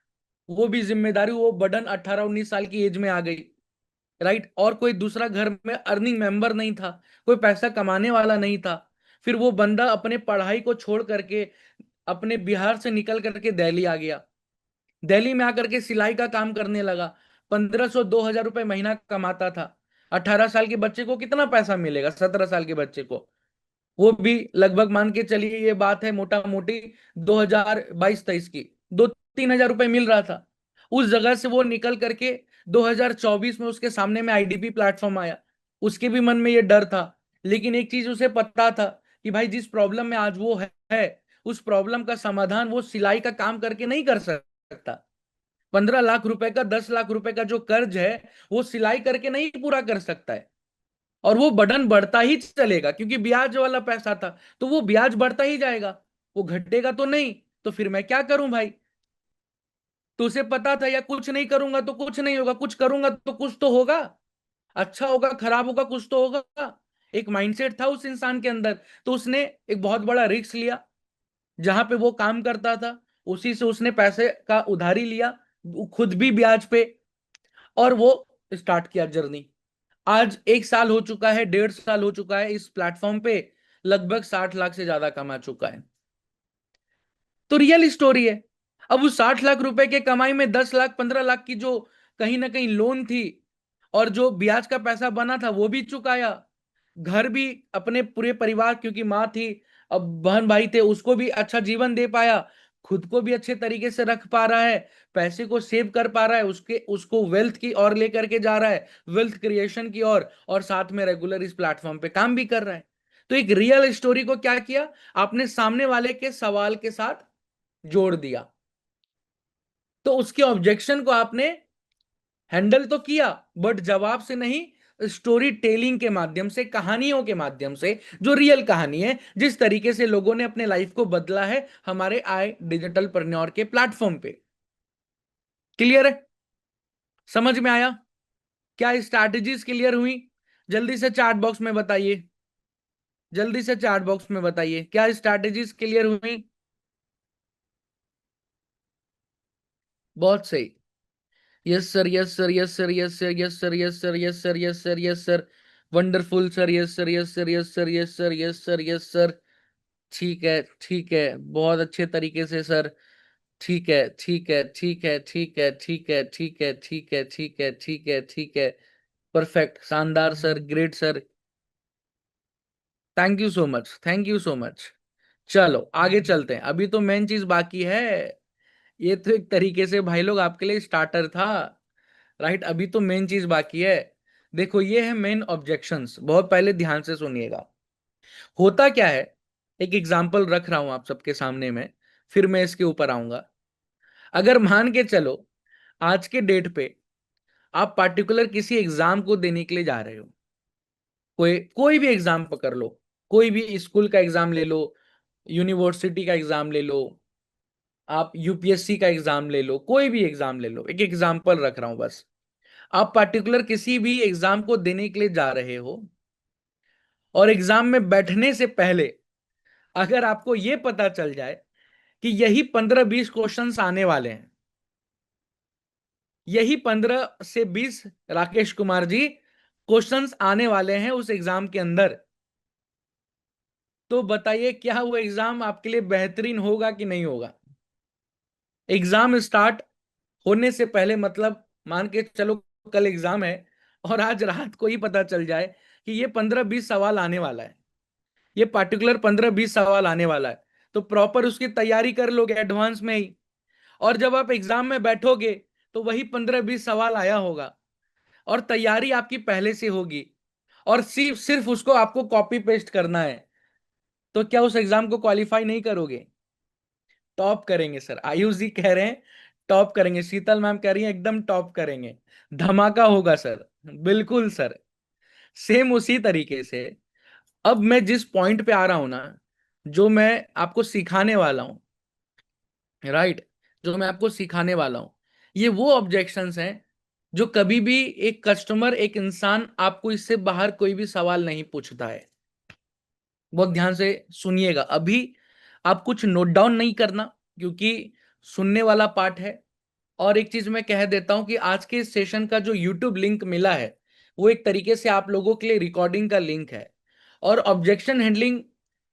वो भी जिम्मेदारी, वो बर्डन 18-19 साल की एज में आ गई, राइट। और कोई दूसरा घर में अर्निंग मेंबर नहीं था, कोई पैसा कमाने वाला नहीं था। फिर वो बंदा अपने पढ़ाई को छोड़ करके अपने बिहार से निकल करके दिल्ली आ गया। दिल्ली में आकर के सिलाई का काम करने लगा। 1500-2000 रुपए महीना कमाता था। 18 साल के बच्चे को कितना पैसा मिलेगा, 17 साल के बच्चे को? वो भी लगभग मान के चलिए, ये बात है मोटा मोटी 2022-23 की, 2-3 हजार रुपए मिल रहा था। उस जगह से वो निकल करके 2024 में उसके सामने में आईडीपी प्लेटफॉर्म आया। उसके भी मन में ये डर था, लेकिन एक चीज उसे पता था कि भाई जिस प्रॉब्लम में आज वो है, उस प्रॉब्लम का समाधान वो सिलाई का काम करके नहीं कर सकता। 15 लाख रुपए का, 10 लाख रुपए का जो कर्ज है, वो सिलाई करके नहीं पूरा कर सकता है। और वो बटन बढ़ता ही चलेगा, क्योंकि ब्याज वाला पैसा था, तो वो ब्याज बढ़ता ही जाएगा, वो घटेगा तो नहीं। तो फिर मैं क्या करूं भाई? तो उसे पता था या कुछ नहीं करूंगा तो कुछ नहीं होगा, कुछ करूंगा तो कुछ तो होगा, अच्छा होगा खराब होगा कुछ तो होगा। एक माइंडसेट था उस इंसान के अंदर। तो उसने एक बहुत बड़ा रिस्क लिया। जहां पे वो काम करता था उसी से उसने पैसे का उधारी लिया, खुद भी ब्याज पे, और वो स्टार्ट किया जर्नी। आज 1 साल हो चुका है, 1.5 साल हो चुका है, इस प्लेटफॉर्म पे लगभग 60 लाख से ज्यादा कमा चुका है। तो रियल स्टोरी है। अब उस 60 लाख रुपए के कमाई में 10 लाख 15 लाख की जो कहीं ना कहीं लोन थी, और जो ब्याज का पैसा बना था वो भी चुकाया। घर भी अपने पूरे परिवार, क्योंकि माँ थी, अब बहन भाई थे, उसको भी अच्छा जीवन दे पाया। खुद को भी अच्छे तरीके से रख पा रहा है, पैसे को सेव कर पा रहा है, उसके उसको वेल्थ की ओर लेकर के जा रहा है, वेल्थ क्रिएशन की ओर। और साथ में रेगुलर इस प्लेटफॉर्म पे काम भी कर रहा है। तो एक रियल स्टोरी को क्या किया, आपने सामने वाले के सवाल के साथ जोड़ दिया। तो उसके ऑब्जेक्शन को आपने हैंडल तो किया, बट जवाब से नहीं, स्टोरी टेलिंग के माध्यम से, कहानियों के माध्यम से, जो रियल कहानी है, जिस तरीके से लोगों ने अपने लाइफ को बदला है हमारे आई डिजिटल परन्योर के प्लेटफॉर्म पे। क्लियर है? समझ में आया? क्या स्ट्रैटेजीज क्लियर हुई? जल्दी से चैट बॉक्स में बताइए, जल्दी से चैट बॉक्स में बताइए क्या स्ट्रैटेजीज क्लियर हुई। बहुत सही। Yes sir, yes sir, yes sir, yes sir, yes sir, yes sir, yes sir, yes sir, yes sir. Wonderful sir, yes sir, yes sir, yes sir, yes sir, yes sir, yes sir. ठीक है, ठीक है, बहुत अच्छे तरीके से sir. ठीक है, ठीक है, ठीक है, ठीक है, ठीक है, ठीक है, ठीक है, ठीक है, ठीक है, ठीक है। परफेक्ट, शानदार sir, great sir. Thank you so much, thank you so much. चलो आगे चलते हैं, अभी तो मेन चीज बाकी है। ये तो एक तरीके से भाई लोग आपके लिए स्टार्टर था, राइट। अभी तो मेन चीज बाकी है। देखो ये है मेन ऑब्जेक्शंस, बहुत पहले ध्यान से सुनिएगा। होता क्या है, एक एग्जांपल रख रहा हूं आप सबके सामने में, फिर मैं इसके ऊपर आऊंगा। अगर मान के चलो आज के डेट पे आप पार्टिकुलर किसी एग्जाम को देने के लिए जा रहे हो, कोई कोई भी एग्जाम पकड़ लो, कोई भी स्कूल का एग्जाम ले लो, यूनिवर्सिटी का एग्जाम ले लो, आप यूपीएससी का एग्जाम ले लो, कोई भी एग्जाम ले लो, एक एग्जाम्पल रख रहा हूं बस। आप पार्टिकुलर किसी भी एग्जाम को देने के लिए जा रहे हो, और एग्जाम में बैठने से पहले अगर आपको यह पता चल जाए कि यही 15-20 क्वेश्चंस आने वाले हैं, यही 15 से 20 राकेश कुमार जी क्वेश्चंस आने वाले हैं उस एग्जाम के अंदर। तो बताइए क्या वो एग्जाम आपके लिए बेहतरीन होगा कि नहीं होगा। एग्जाम स्टार्ट होने से पहले, मतलब मान के चलो कल एग्जाम है और आज रात को ही पता चल जाए कि ये 15-20 सवाल आने वाला है, ये पार्टिकुलर 15-20 सवाल आने वाला है, तो प्रॉपर उसकी तैयारी कर लोगे एडवांस में ही। और जब आप एग्जाम में बैठोगे तो वही 15-20 सवाल आया होगा और तैयारी आपकी पहले से होगी, और सिर्फ सिर्फ उसको आपको कॉपी पेस्ट करना है। तो क्या उस एग्जाम को क्वालिफाई नहीं करोगे? टॉप करेंगे सर, आयुष जी कह रहे हैं टॉप करेंगे, शीतल मैम कह रही है एकदम टॉप करेंगे, धमाका होगा सर। बिल्कुल सर, सेम उसी तरीके से। अब मैं जिस पॉइंट पे आ रहा हूं ना, जो मैं आपको सिखाने वाला हूं, राइट, जो मैं आपको सिखाने वाला हूं, ये वो ऑब्जेक्शंस हैं जो कभी भी एक कस्टमर, एक इंसान आपको इससे बाहर कोई भी सवाल नहीं पूछता है। बहुत ध्यान से सुनिएगा अभी। आप कुछ नोट डाउन नहीं करना, क्योंकि सुनने वाला पार्ट है। और एक चीज मैं कह देता हूं कि आज के इस सेशन का जो यूट्यूब लिंक मिला है, वो एक तरीके से आप लोगों के लिए रिकॉर्डिंग का लिंक है। और ऑब्जेक्शन हैंडलिंग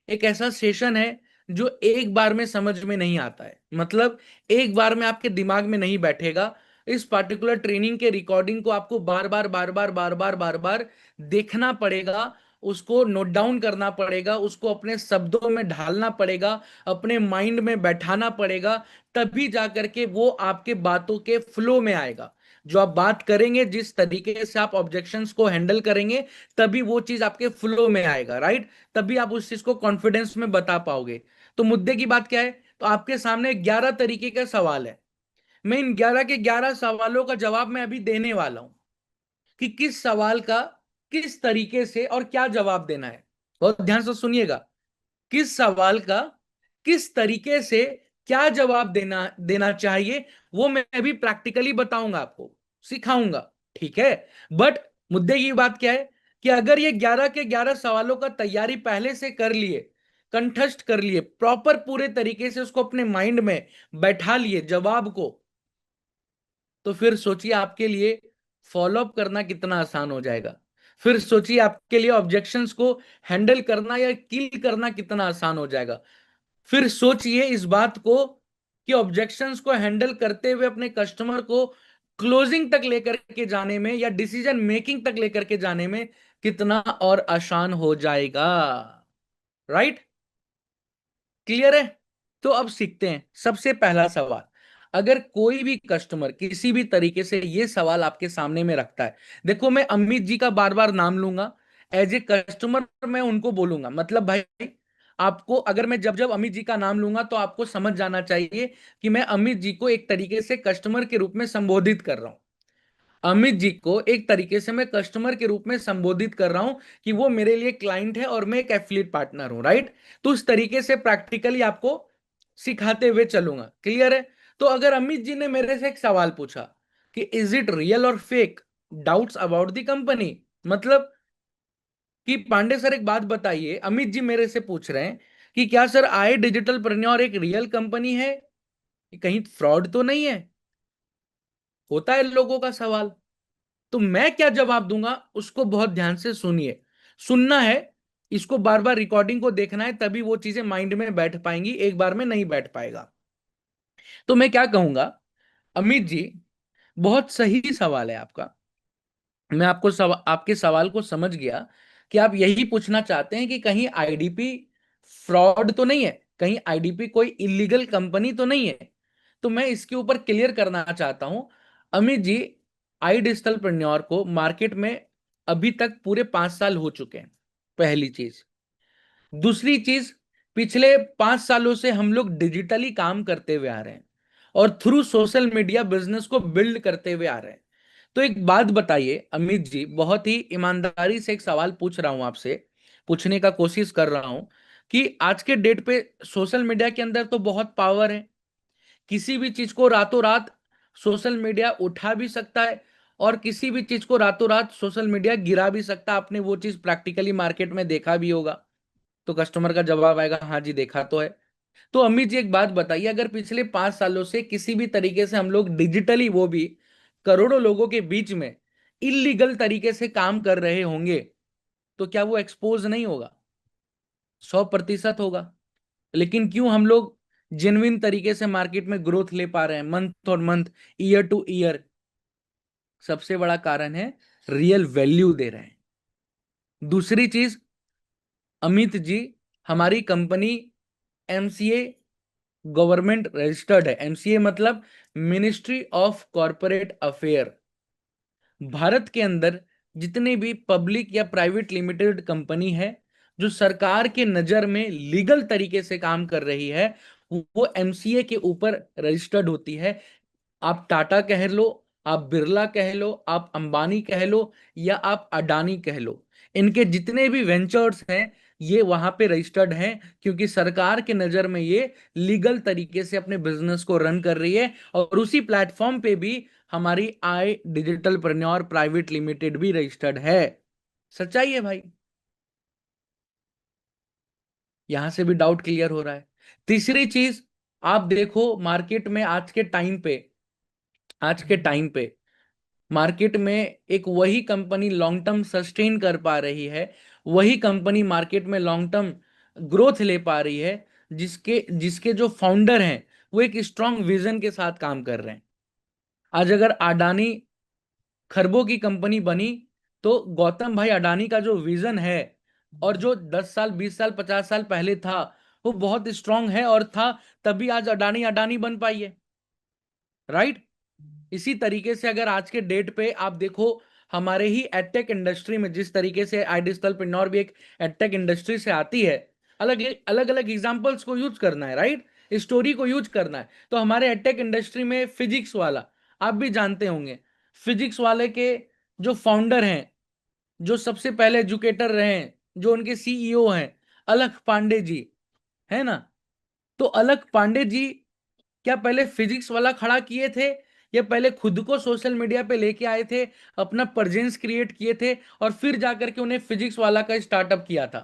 एक ऐसा सेशन है जो एक बार में समझ में नहीं आता है, मतलब एक बार में आपके दिमाग में नहीं बैठेगा। इस पार्टिकुलर ट्रेनिंग के रिकॉर्डिंग को आपको बार बार बार बार बार बार बार बार देखना पड़ेगा, उसको नोट डाउन करना पड़ेगा, उसको अपने शब्दों में ढालना पड़ेगा, अपने माइंड में बैठाना पड़ेगा, तभी जाकर के वो आपके बातों के फ्लो में आएगा। जो आप बात करेंगे, जिस तरीके से आप ऑब्जेक्शंस को हैंडल करेंगे, तभी वो चीज आपके फ्लो में आएगा, राइट। तभी आप उस चीज को कॉन्फिडेंस में बता पाओगे। तो मुद्दे की बात क्या है, तो आपके सामने 11 तरीके का सवाल है। मैं इन 11 के 11 सवालों का जवाब मैं अभी देने वाला हूं कि किस सवाल का किस तरीके से और क्या जवाब देना है। बहुत ध्यान से सुनिएगा, किस सवाल का किस तरीके से क्या जवाब देना देना चाहिए, वो मैं अभी प्रैक्टिकली बताऊंगा, आपको सिखाऊंगा, ठीक है। बट मुद्दे की बात क्या है कि अगर ये 11 के 11 सवालों का तैयारी पहले से कर लिए, कंठस्थ कर लिए, प्रॉपर पूरे तरीके से उसको अपने माइंड में बैठा लिए जवाब को, तो फिर सोचिए आपके लिए फॉलो अप करना कितना आसान हो जाएगा। फिर सोचिए आपके लिए ऑब्जेक्शंस को हैंडल करना या किल करना कितना आसान हो जाएगा। फिर सोचिए इस बात को कि ऑब्जेक्शंस को हैंडल करते हुए अपने कस्टमर को क्लोजिंग तक लेकर के जाने में या डिसीजन मेकिंग तक लेकर के जाने में कितना और आसान हो जाएगा, राइट। क्लियर है। तो अब सीखते हैं सबसे पहला सवाल। अगर कोई भी कस्टमर किसी भी तरीके से ये सवाल आपके सामने में रखता है, देखो मैं अमित जी का बार बार नाम लूंगा, एज ए कस्टमर मैं उनको बोलूंगा, मतलब भाई आपको, अगर मैं जब जब अमित जी का नाम लूंगा तो आपको समझ जाना चाहिए कि मैं अमित जी को एक तरीके से कस्टमर के रूप में संबोधित कर रहा हूं। अमित जी को एक तरीके से मैं कस्टमर के रूप में संबोधित कर रहा हूं कि वो मेरे लिए क्लाइंट है और मैं एक एफिलिएट पार्टनर हूं, राइट। तो उस तरीके से प्रैक्टिकली आपको सिखाते हुए चलूंगा। क्लियर है। तो अगर अमित जी ने मेरे से एक सवाल पूछा कि इज इट रियल और fake doubts about the company, मतलब कि पांडे सर एक बात बताइए, अमित जी मेरे से पूछ रहे हैं कि क्या सर आई डिजिटल प्रन्योर एक रियल कंपनी है, कहीं फ्रॉड तो नहीं है, होता है लोगों का सवाल। तो मैं क्या जवाब दूंगा उसको बहुत ध्यान से सुनिए, सुनना है, इसको बार बार रिकॉर्डिंग को देखना है, तभी वो चीजें माइंड में बैठ पाएंगी, एक बार में नहीं बैठ पाएगा। तो मैं क्या कहूंगा, अमित जी बहुत सही सवाल है आपका। मैं आपके सवाल को समझ गया कि आप यही पूछना चाहते हैं कि कहीं आईडीपी फ्रॉड तो नहीं है, कहीं आईडीपी कोई इलीगल कंपनी तो नहीं है। तो मैं इसके ऊपर क्लियर करना चाहता हूं अमित जी, आई डिजिटल प्रन्योर को मार्केट में अभी तक पूरे 5 साल हो चुके हैं, पहली चीज। दूसरी चीज, पिछले 5 सालों से हम लोग डिजिटली काम करते हुए आ रहे हैं और थ्रू सोशल मीडिया बिजनेस को बिल्ड करते हुए आ रहे हैं। तो एक बात बताइए अमित जी, बहुत ही ईमानदारी से एक सवाल पूछ रहा हूं आपसे, पूछने का कोशिश कर रहा हूं कि आज के डेट पे सोशल मीडिया के अंदर तो बहुत पावर है, किसी भी चीज को रातों रात सोशल मीडिया उठा भी सकता है और किसी भी चीज को रातों रात सोशल मीडिया गिरा भी सकता है। आपने वो चीज प्रैक्टिकली मार्केट में देखा भी होगा। तो कस्टमर का जवाब आएगा हाँ जी देखा तो है। तो अमित जी एक बात बताइए, अगर पिछले 5 सालों से किसी भी तरीके से हम लोग डिजिटली, वो भी करोड़ों लोगों के बीच में इलीगल तरीके से काम कर रहे होंगे, तो क्या वो एक्सपोज नहीं होगा? 100% होगा। लेकिन क्यों हम लोग जेन्युइन तरीके से मार्केट में ग्रोथ ले पा रहे हैं मंथ और मंथ, ईयर टू ईयर? सबसे बड़ा कारण है रियल वैल्यू दे रहे हैं। दूसरी चीज, अमित जी, हमारी कंपनी एमसीए गवर्नमेंट रजिस्टर्ड है। एमसीए मतलब ministry of corporate affair. Bharat के अंदर जितने भी पब्लिक या प्राइवेट लिमिटेड कंपनी है जो सरकार के नजर में लीगल तरीके से काम कर रही है, वो एमसीए के ऊपर रजिस्टर्ड होती है। आप टाटा कह लो, आप बिरला कह लो, आप अंबानी कह लो, या आप अडानी कह लो, इनके जितने भी वेंचर्स हैं ये वहां पे रजिस्टर्ड हैं, क्योंकि सरकार के नजर में ये लीगल तरीके से अपने बिजनेस को रन कर रही है। और उसी प्लेटफॉर्म पे भी हमारी आई डिजिटल प्रन्योर प्राइवेट लिमिटेड भी रजिस्टर्ड है। सच्चाई है भाई। यहां से भी डाउट क्लियर हो रहा है। तीसरी चीज, आप देखो मार्केट में आज के टाइम पे मार्केट में एक वही कंपनी लॉन्ग टर्म सस्टेन कर पा रही है, वही कंपनी मार्केट में लॉन्ग टर्म ग्रोथ ले पा रही है, जिसके जिसके जो फाउंडर हैं वो एक स्ट्रांग विजन के साथ काम कर रहे हैं। आज अगर अडानी खरबों की कंपनी बनी, तो गौतम भाई अडानी का जो विजन है और जो 10 साल 20 साल 50 साल पहले था, वो बहुत स्ट्रांग है और था, तभी आज अडानी अडानी बन पाई है। राइट? इसी तरीके से अगर आज के डेट पे आप देखो, हमारे ही एडटेक इंडस्ट्री में जिस तरीके से आई डिजिटल पिन्नौर भी एक एडटेक इंडस्ट्री से आती है, अलग अलग अलग एग्जांपल्स को यूज करना है, राइट, स्टोरी को यूज करना है। तो हमारे एडटेक इंडस्ट्री में फिजिक्स वाला, आप भी जानते होंगे, फिजिक्स वाले के जो फाउंडर हैं, जो सबसे पहले एजुकेटर रहे हैं, जो उनके सीईओ हैं, अलख पांडे जी, है ना? तो अलख पांडे जी क्या पहले फिजिक्स वाला खड़ा किए थे, या पहले खुद को सोशल मीडिया पे लेके आए थे, अपना प्रेजेंस क्रिएट किए थे, और फिर जाकर के उन्हें फिजिक्स वाला का स्टार्टअप किया था?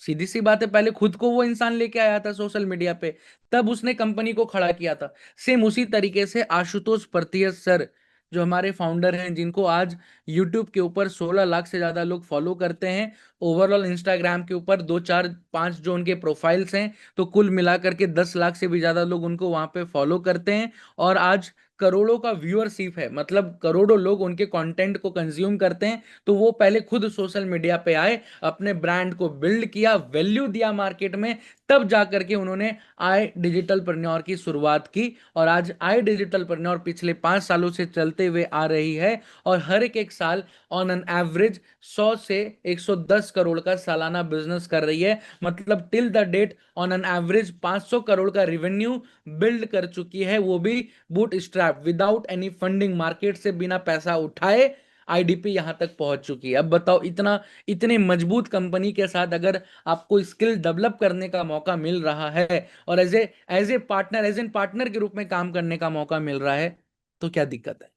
सीधी सी बात है, पहले खुद को वो इंसान लेके आया था सोशल मीडिया पे, तब उसने कंपनी को खड़ा किया था। सेम उसी तरीके से आशुतोष परतियस सर, जो हमारे फाउंडर हैं, जिनको आज यूट्यूब के ऊपर 16 लाख से ज्यादा लोग फॉलो करते हैं, ओवरऑल इंस्टाग्राम के ऊपर 2 4 5 जो उनके प्रोफाइल्स हैं, तो कुल मिलाकर के 10 लाख से भी ज्यादा लोग उनको वहां पे फॉलो करते हैं। और आज करोड़ों का व्यूअरशिप है, मतलब करोड़ों लोग उनके कंटेंट को कंज्यूम करते हैं। तो वो पहले खुद सोशल मीडिया पे आए, अपने ब्रांड को बिल्ड किया, वैल्यू दिया मार्केट में, तब जाकर के उन्होंने आई डिजिटल प्रन्योर की शुरुआत की। और आज आई डिजिटल प्रन्योर पिछले 5 सालों से चलते हुए आ रही है, और हर एक साल ऑन एन एवरेज 100 से 110 करोड़ का सालाना बिजनेस कर रही है। मतलब till the date on an average 500 crore का रेवेन्यू बिल्ड कर चुकी है, वो भी bootstrap, without any funding, market से बिना पैसा उठाए आईडीपी यहां तक पहुंच चुकी है। अब बताओ, इतना इतने मजबूत कंपनी के साथ अगर आपको स्किल डेवलप करने का मौका मिल रहा है, और एज एन पार्टनर के रूप में काम करने का मौका मिल रहा है, तो क्या दिक्कत है?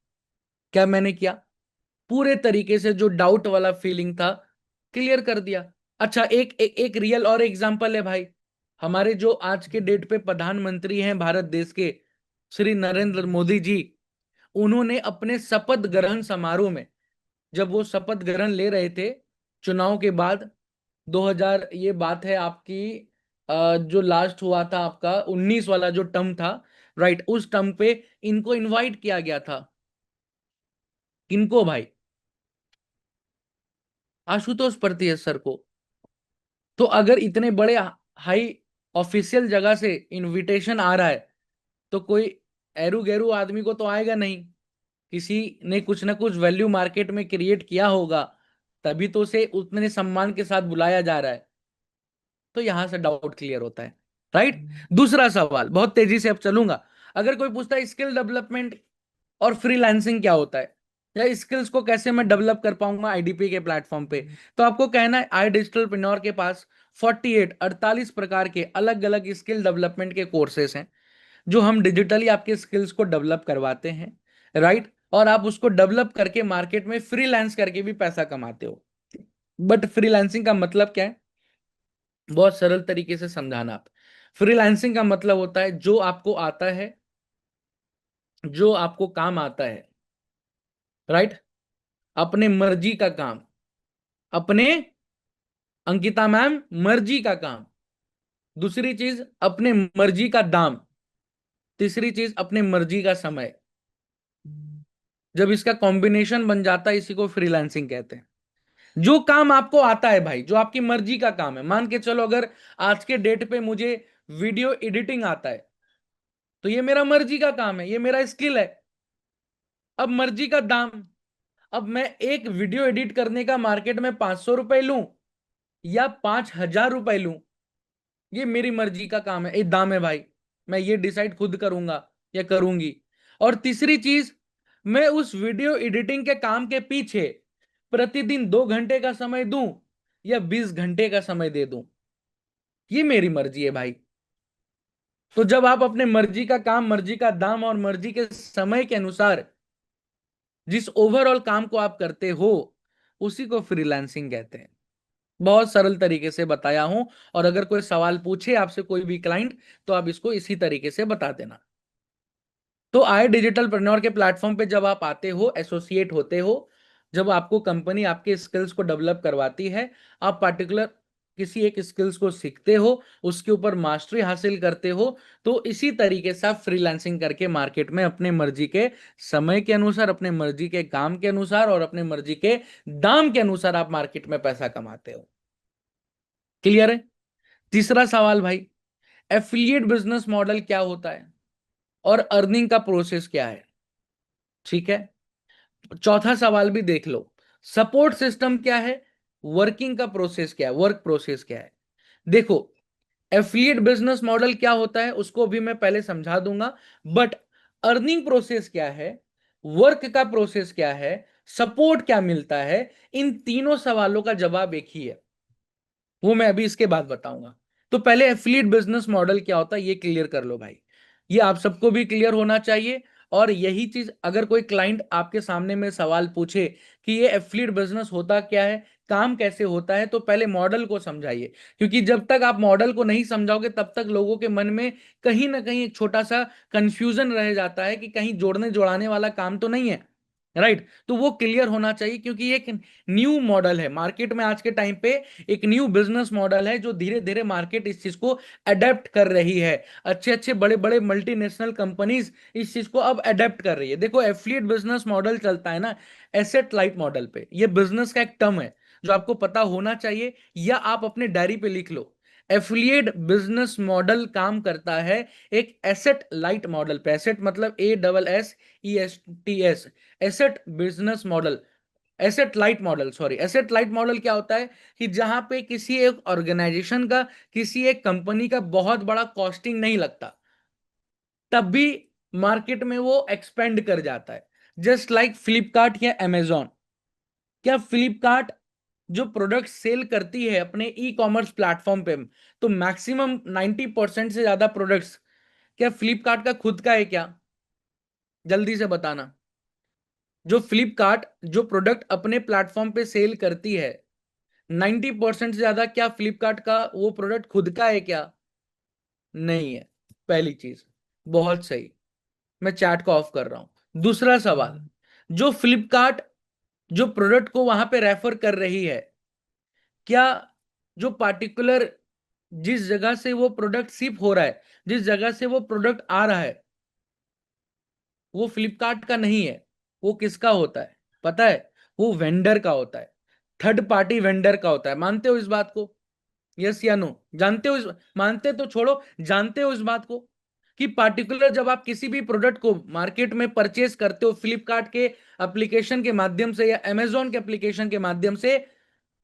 क्या मैंने किया? पूरे तरीके से जो डाउट वाला फीलिंग था, क्लियर कर दिया। अच्छा, एक रियल और एग्जांपल है भाई। हमारे जो आज के डेट पे प्रधानमंत्री हैं भारत देश के, श्री नरेंद्र मोदी जी, उन्होंने अपने शपथ ग्रहण समारोह में, जब वो शपथ ग्रहण ले रहे थे चुनाव के बाद, 2000, ये बात है आपकी, जो लास्ट हुआ था आपका 19 वाला जो टर्म था, राइट, उस टर्म पे इनको इनवाइट किया गया था। किनको भाई? आशुतोष परतियत सर को। तो अगर इतने बड़े हाई ऑफिशियल जगह से इनविटेशन आ रहा है, तो कोई एरू गैरू आदमी को तो आएगा नहीं। किसी ने कुछ ना कुछ वैल्यू मार्केट में क्रिएट किया होगा, तभी तो उसे उतने सम्मान के साथ बुलाया जा रहा है। तो यहां से डाउट क्लियर होता है, राइट। दूसरा सवाल, बहुत तेजी से अब चलूंगा। अगर कोई पूछता है स्किल डेवलपमेंट और फ्रीलांसिंग क्या होता है, या स्किल्स को कैसे मैं डेवलप कर पाऊंगा आईडीपी के प्लेटफॉर्म पे, तो आपको कहना है आई डिजिटल पिनोर के पास 48 प्रकार के अलग अलग स्किल डेवलपमेंट के कोर्सेस हैं, जो हम डिजिटली आपके स्किल्स को डेवलप करवाते हैं, राइट। और आप उसको डेवलप करके मार्केट में फ्रीलांस करके भी पैसा कमाते हो। बट फ्रीलांसिंग का मतलब क्या है? बहुत सरल तरीके से समझाना आप। फ्रीलांसिंग का मतलब होता है जो आपको आता है, जो आपको काम आता है, राइट। अपने मर्जी का काम, अपने, अंकिता मैम, मर्जी का काम। दूसरी चीज अपने मर्जी का दाम। तीसरी चीज अपने मर्जी का समय। जब इसका कॉम्बिनेशन बन जाता है, इसी को फ्रीलांसिंग कहते हैं। जो काम आपको आता है भाई, जो आपकी मर्जी का काम है, मान के चलो अगर आज के डेट पे मुझे वीडियो एडिटिंग आता है, तो ये मेरा मर्जी का काम है, ये मेरा स्किल है। अब मर्जी का दाम, अब मैं एक वीडियो एडिट करने का मार्केट में 500 रुपए लूं या 5,000 रुपए लूं, ये मेरी मर्जी का काम है, ये दाम है भाई। मैं ये डिसाइड खुद करूंगा या करूंगी। और तीसरी चीज, मैं उस वीडियो एडिटिंग के काम के पीछे प्रतिदिन 2 घंटे का समय दूं या 20 घंटे का समय दे दूं, ये मेरी मर्जी है भाई। तो जब आप अपने मर्जी का काम, मर्जी का दाम और मर्जी के समय के अनुसार जिस ओवरऑल काम को आप करते हो, उसी को फ्रीलांसिंग कहते हैं। बहुत सरल तरीके से बताया हूं। और अगर कोई सवाल पूछे आपसे कोई भी क्लाइंट, तो आप इसको इसी तरीके से बता देना। तो आए डिजिटल प्रन्योर के प्लेटफॉर्म पे जब आप आते हो, एसोसिएट होते हो, जब आपको कंपनी आपके स्किल्स को डेवलप करवाती है, आप पार्टिकुलर किसी एक स्किल्स को सीखते हो, उसके ऊपर मास्टरी हासिल करते हो, तो इसी तरीके से आप फ्रीलांसिंग करके मार्केट में अपने मर्जी के समय के अनुसार, अपने मर्जी के काम के अनुसार और अपने मर्जी के दाम के अनुसार आप मार्केट में पैसा कमाते हो। क्लियर है? तीसरा सवाल भाई, एफिलिएट बिजनेस मॉडल क्या होता है और अर्निंग का प्रोसेस क्या है? ठीक है। चौथा सवाल भी देख लो, सपोर्ट सिस्टम क्या है, वर्किंग का प्रोसेस क्या है, वर्क प्रोसेस क्या है। देखो, एफिलिएट बिजनेस मॉडल क्या होता है उसको भी मैं पहले समझा दूंगा, बट अर्निंग प्रोसेस क्या है, वर्क का प्रोसेस क्या है, सपोर्ट क्या मिलता है, इन तीनों सवालों का जवाब एक ही है, वो मैं अभी इसके बाद बताऊंगा। तो पहले एफिलिएट बिजनेस मॉडल क्या होता है ये क्लियर कर लो भाई, ये आप सबको भी क्लियर होना चाहिए। और यही चीज अगर कोई क्लाइंट आपके सामने में सवाल पूछे कि ये एफिलिएट बिजनेस होता क्या है, काम कैसे होता है, तो पहले मॉडल को समझाइए। क्योंकि जब तक आप मॉडल को नहीं समझाओगे, तब तक लोगों के मन में कहीं ना कहीं एक छोटा सा कंफ्यूजन रह जाता है कि कहीं जोड़ने जोड़ाने वाला काम तो नहीं है। राइट, तो वो क्लियर होना चाहिए, क्योंकि ये एक न्यू मॉडल है मार्केट में आज के टाइम पे, एक न्यू बिजनेस मॉडल है जो धीरे धीरे मार्केट इस चीज को अडेप्ट कर रही है। अच्छे अच्छे बड़े बड़े मल्टीनेशनल कंपनीज इस चीज को अब अडेप्ट कर रही है। देखो, एफिलिएट बिजनेस मॉडल चलता है ना एसेट लाइट मॉडल पे, ये बिजनेस का एक टर्म है जो आपको पता होना चाहिए, या आप अपने डायरी पे लिख लो। एफिलिएट बिजनेस मॉडल काम करता है एक एसेट लाइट मॉडल पे। एसेट मतलब ASSESTS, asset business model, asset light model, sorry. Asset light model क्या होता है कि जहां पे किसी एक ऑर्गेनाइजेशन का, किसी एक कंपनी का बहुत बड़ा कॉस्टिंग नहीं लगता, तब भी मार्केट में वो एक्सपेंड कर जाता है। जस्ट लाइक फ्लिपकार्ट या अमेजॉन। क्या फ्लिपकार्ट जो प्रोडक्ट सेल करती है अपने ई कॉमर्स प्लेटफॉर्म पे, तो मैक्सिमम 90% से ज्यादा प्रोडक्ट्स क्या फ्लिपकार्ट का खुद का है क्या? जल्दी से बताना। जो फ्लिपकार्ट जो प्रोडक्ट अपने प्लेटफॉर्म पे सेल करती है, 90% से ज्यादा क्या फ्लिपकार्ट का वो प्रोडक्ट खुद का है क्या? नहीं है। पहली चीज, बहुत सही। मैं चैट को ऑफ कर रहा हूं। दूसरा सवाल, जो फ्लिपकार्ट जो प्रोडक्ट को वहां पे रेफर कर रही है, क्या जो पार्टिकुलर जिस जगह से वो प्रोडक्ट शिप हो रहा है, जिस जगह से वो प्रोडक्ट आ रहा है, वो फ्लिपकार्ट का नहीं है। वो किसका होता है पता है? वो वेंडर का होता है, थर्ड पार्टी वेंडर का होता है। मानते हो इस बात को? यस या नो? जानते हो इस, मानते तो छोड़ो, जानते हो इस बात को कि पार्टिकुलर जब आप किसी भी प्रोडक्ट को मार्केट में परचेस करते हो फ्लिपकार्ट के एप्लीकेशन के माध्यम से या अमेजोन के एप्लीकेशन के माध्यम से,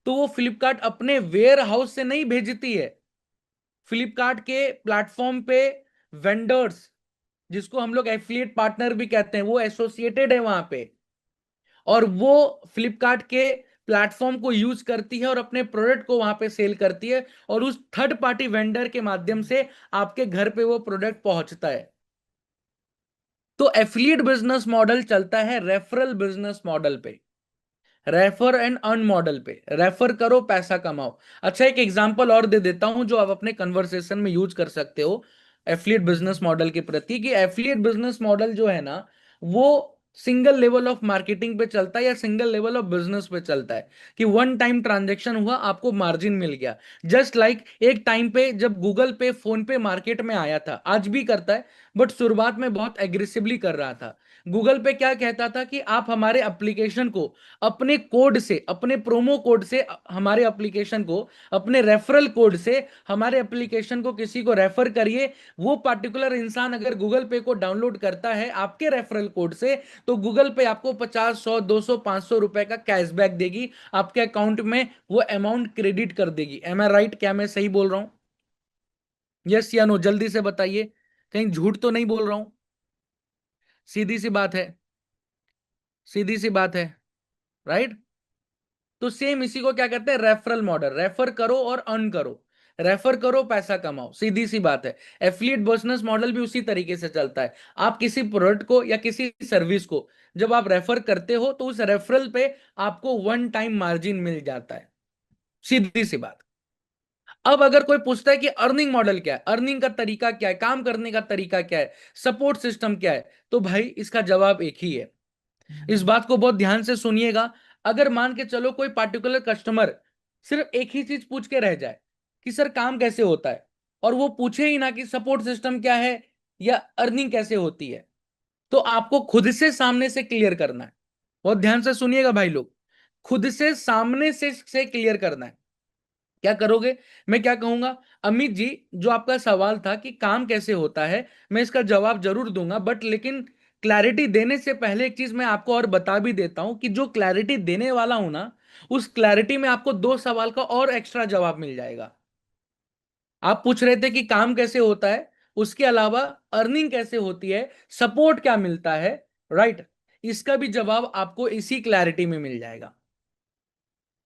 तो वो फ्लिपकार्ट अपने वेयर हाउस से नहीं भेजती है। फ्लिपकार्ट के प्लेटफॉर्म पे वेंडर्स, जिसको हम लोग एफिलिएट पार्टनर भी कहते हैं, वो एसोसिएटेड है वहां पे, और वो फ्लिपकार्ट के प्लेटफॉर्म को यूज करती है और अपने प्रोडक्ट को वहां पे सेल करती है, और उस थर्ड पार्टी वेंडर के माध्यम से आपके घर पे वो प्रोडक्ट पहुंचता है। तो एफिलिएट बिजनेस मॉडल चलता है रेफरल बिजनेस मॉडल पे, रेफर एंड अर्न मॉडल पे। रेफर करो, पैसा कमाओ। अच्छा, एक एग्जांपल और दे देता हूं जो आप अपने कन्वर्सेशन में यूज कर सकते हो एफिलिएट बिजनेस मॉडल के प्रति, कि एफिलिएट बिजनेस मॉडल जो है ना, वो सिंगल लेवल ऑफ मार्केटिंग पे चलता है या सिंगल लेवल ऑफ बिजनेस पे चलता है कि वन टाइम ट्रांजैक्शन हुआ, आपको मार्जिन मिल गया। जस्ट लाइक एक टाइम पे जब गूगल पे, फोन पे मार्केट में आया था, आज भी करता है, बट शुरुआत में बहुत एग्रेसिवली कर रहा था। गूगल पे क्या कहता था कि आप हमारे एप्लीकेशन को अपने कोड से, अपने प्रोमो कोड से हमारे एप्लीकेशन को, अपने रेफरल कोड से हमारे एप्लीकेशन को किसी को रेफर करिए। वो पर्टिकुलर इंसान अगर गूगल पे को डाउनलोड करता है आपके रेफरल कोड से, तो गूगल पे आपको 50, 100, 200, 500 रुपए का कैशबैक देगी, आपके अकाउंट में वो अमाउंट क्रेडिट कर देगी। एम आई राइट? क्या मैं सही बोल रहा हूं? यस या नो, जल्दी से बताइए, कहीं झूठ तो नहीं बोल रहा हूं? सीधी सी बात है, सीधी सी बात है, राइट? तो सेम इसी को क्या कहते हैं? Referral model. रेफर करो और अर्न करो, रेफर करो पैसा कमाओ, सीधी सी बात है। एफिलिएट बिजनेस मॉडल भी उसी तरीके से चलता है। आप किसी प्रोडक्ट को या किसी सर्विस को जब आप रेफर करते हो तो उस रेफरल पे आपको वन टाइम मार्जिन मिल जाता है, सीधी सी बात। अब अगर कोई पूछता है कि अर्निंग मॉडल क्या है, अर्निंग का तरीका क्या है, काम करने का तरीका क्या है, सपोर्ट सिस्टम क्या है, तो भाई इसका जवाब एक ही है। इस बात को बहुत ध्यान से सुनिएगा। अगर मान के चलो कोई पार्टिकुलर कस्टमर सिर्फ एक ही चीज पूछ के रह जाए कि सर काम कैसे होता है, और वो पूछे ही ना कि सपोर्ट सिस्टम क्या है या अर्निंग कैसे होती है, तो आपको खुद से सामने से क्लियर करना है। बहुत ध्यान से सुनिएगा भाई लोग, खुद से सामने से क्लियर करना है। क्या करोगे? मैं क्या कहूंगा, अमित जी, जो आपका सवाल था कि काम कैसे होता है, मैं इसका जवाब जरूर दूंगा, बट लेकिन क्लैरिटी देने से पहले एक चीज मैं आपको और बता भी देता हूं कि जो क्लैरिटी देने वाला हूं ना, उस क्लैरिटी में आपको दो सवाल का और एक्स्ट्रा जवाब मिल जाएगा। आप पूछ रहे थे कि काम कैसे होता है, उसके अलावा अर्निंग कैसे होती है, सपोर्ट क्या मिलता है, राइट? इसका भी जवाब आपको इसी क्लैरिटी में मिल जाएगा।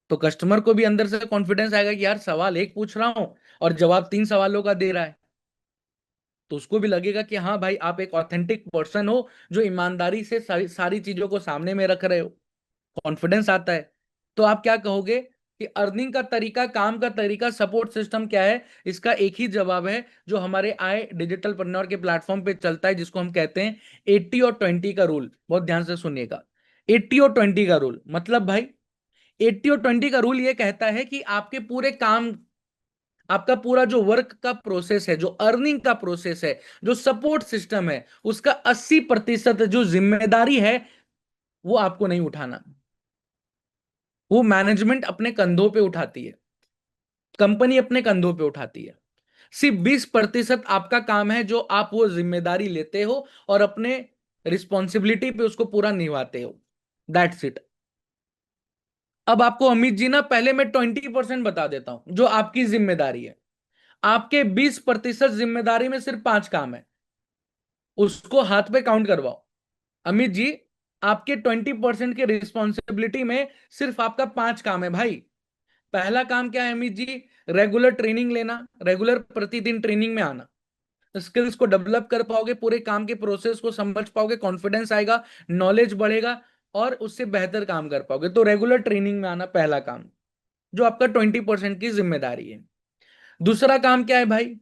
तो कस्टमर को भी अंदर से कॉन्फिडेंस आएगा कि यार सवाल एक पूछ रहा हूं और जवाब तीन सवालों का दे रहा है। तो उसको भी लगेगा कि हाँ भाई, आप एक ऑथेंटिक पर्सन हो जो ईमानदारी से सारी सारी चीजों को सामने में रख रहे हो। कॉन्फिडेंस आता है। तो आप क्या कहोगे कि अर्निंग का तरीका, काम का तरीका, सपोर्ट सिस्टम क्या है? इसका एक ही जवाब है जो हमारे आई डिजिटल प्रन्योर के प्लेटफॉर्म पे चलता है, जिसको हम कहते हैं 80 और 20 का रूल। बहुत ध्यान से सुनिएगा, 80 और 20 का रूल मतलब भाई, 80 और 20 का रूल ये कहता है कि आपके पूरे काम, आपका पूरा जो वर्क का प्रोसेस है, जो अर्निंग का प्रोसेस है, जो सपोर्ट सिस्टम है, उसका 80% जो जिम्मेदारी है वो आपको नहीं उठाना। वो मैनेजमेंट अपने कंधों पे उठाती है, कंपनी अपने कंधों पे उठाती है। सिर्फ 20% आपका काम है जो आप वो जिम्मेदारी लेते हो और अपने रिस्पॉन्सिबिलिटी पे उसको पूरा निभाते हो। That's it. अब आपको अमित जी ना, पहले मैं 20% बता देता हूं जो आपकी जिम्मेदारी है। आपके 20% जिम्मेदारी में सिर्फ 5 काम है, उसको हाथ पे काउंट करवाओ। अमित जी, आपके 20% की रिस्पॉन्सिबिलिटी में सिर्फ आपका 5 काम है भाई। पहला काम क्या है अमित जी? रेगुलर ट्रेनिंग लेना, रेगुलर प्रतिदिन ट्रेनिंग में आना, स्किल्स को डेवलप कर पाओगे, पूरे काम के प्रोसेस को समझ पाओगे, कॉन्फिडेंस आएगा, नॉलेज बढ़ेगा और उससे बेहतर काम कर पाओगे। तो रेगुलर ट्रेनिंग में आना पहला काम, जो आपका 20% की जिम्मेदारी है। दूसरा काम क्या है भाई?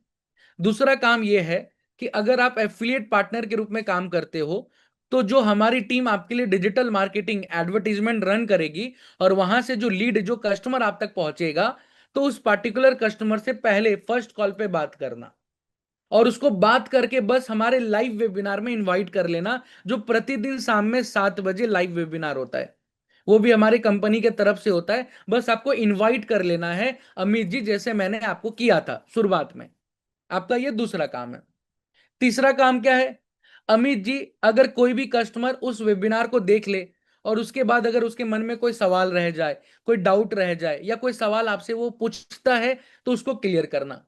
दूसरा काम यह है कि अगर आप एफिलिएट पार्टनर के रूप में काम करते हो, तो जो हमारी टीम आपके लिए डिजिटल मार्केटिंग एडवर्टीजमेंट रन करेगी और वहां से जो लीड, जो कस्टमर आप तक पहुंचेगा, तो उस पर्टिकुलर कस्टमर से पहले फर्स्ट कॉल पे बात करना और उसको बात करके बस हमारे लाइव वेबिनार में इनवाइट कर लेना, जो प्रतिदिन शाम में 7 बजे लाइव वेबिनार होता है। वो भी हमारी कंपनी के तरफ से होता है। बस आपको इनवाइट कर लेना है अमित जी, जैसे मैंने आपको किया था शुरुआत में। आपका ये दूसरा काम है। तीसरा काम क्या है अमित जी? अगर कोई भी कस्टमर उस वेबिनार को देख ले और उसके बाद अगर उसके मन में कोई सवाल रह जाए, कोई डाउट रह जाए या कोई सवाल आपसे वो पूछता है, तो उसको क्लियर करना।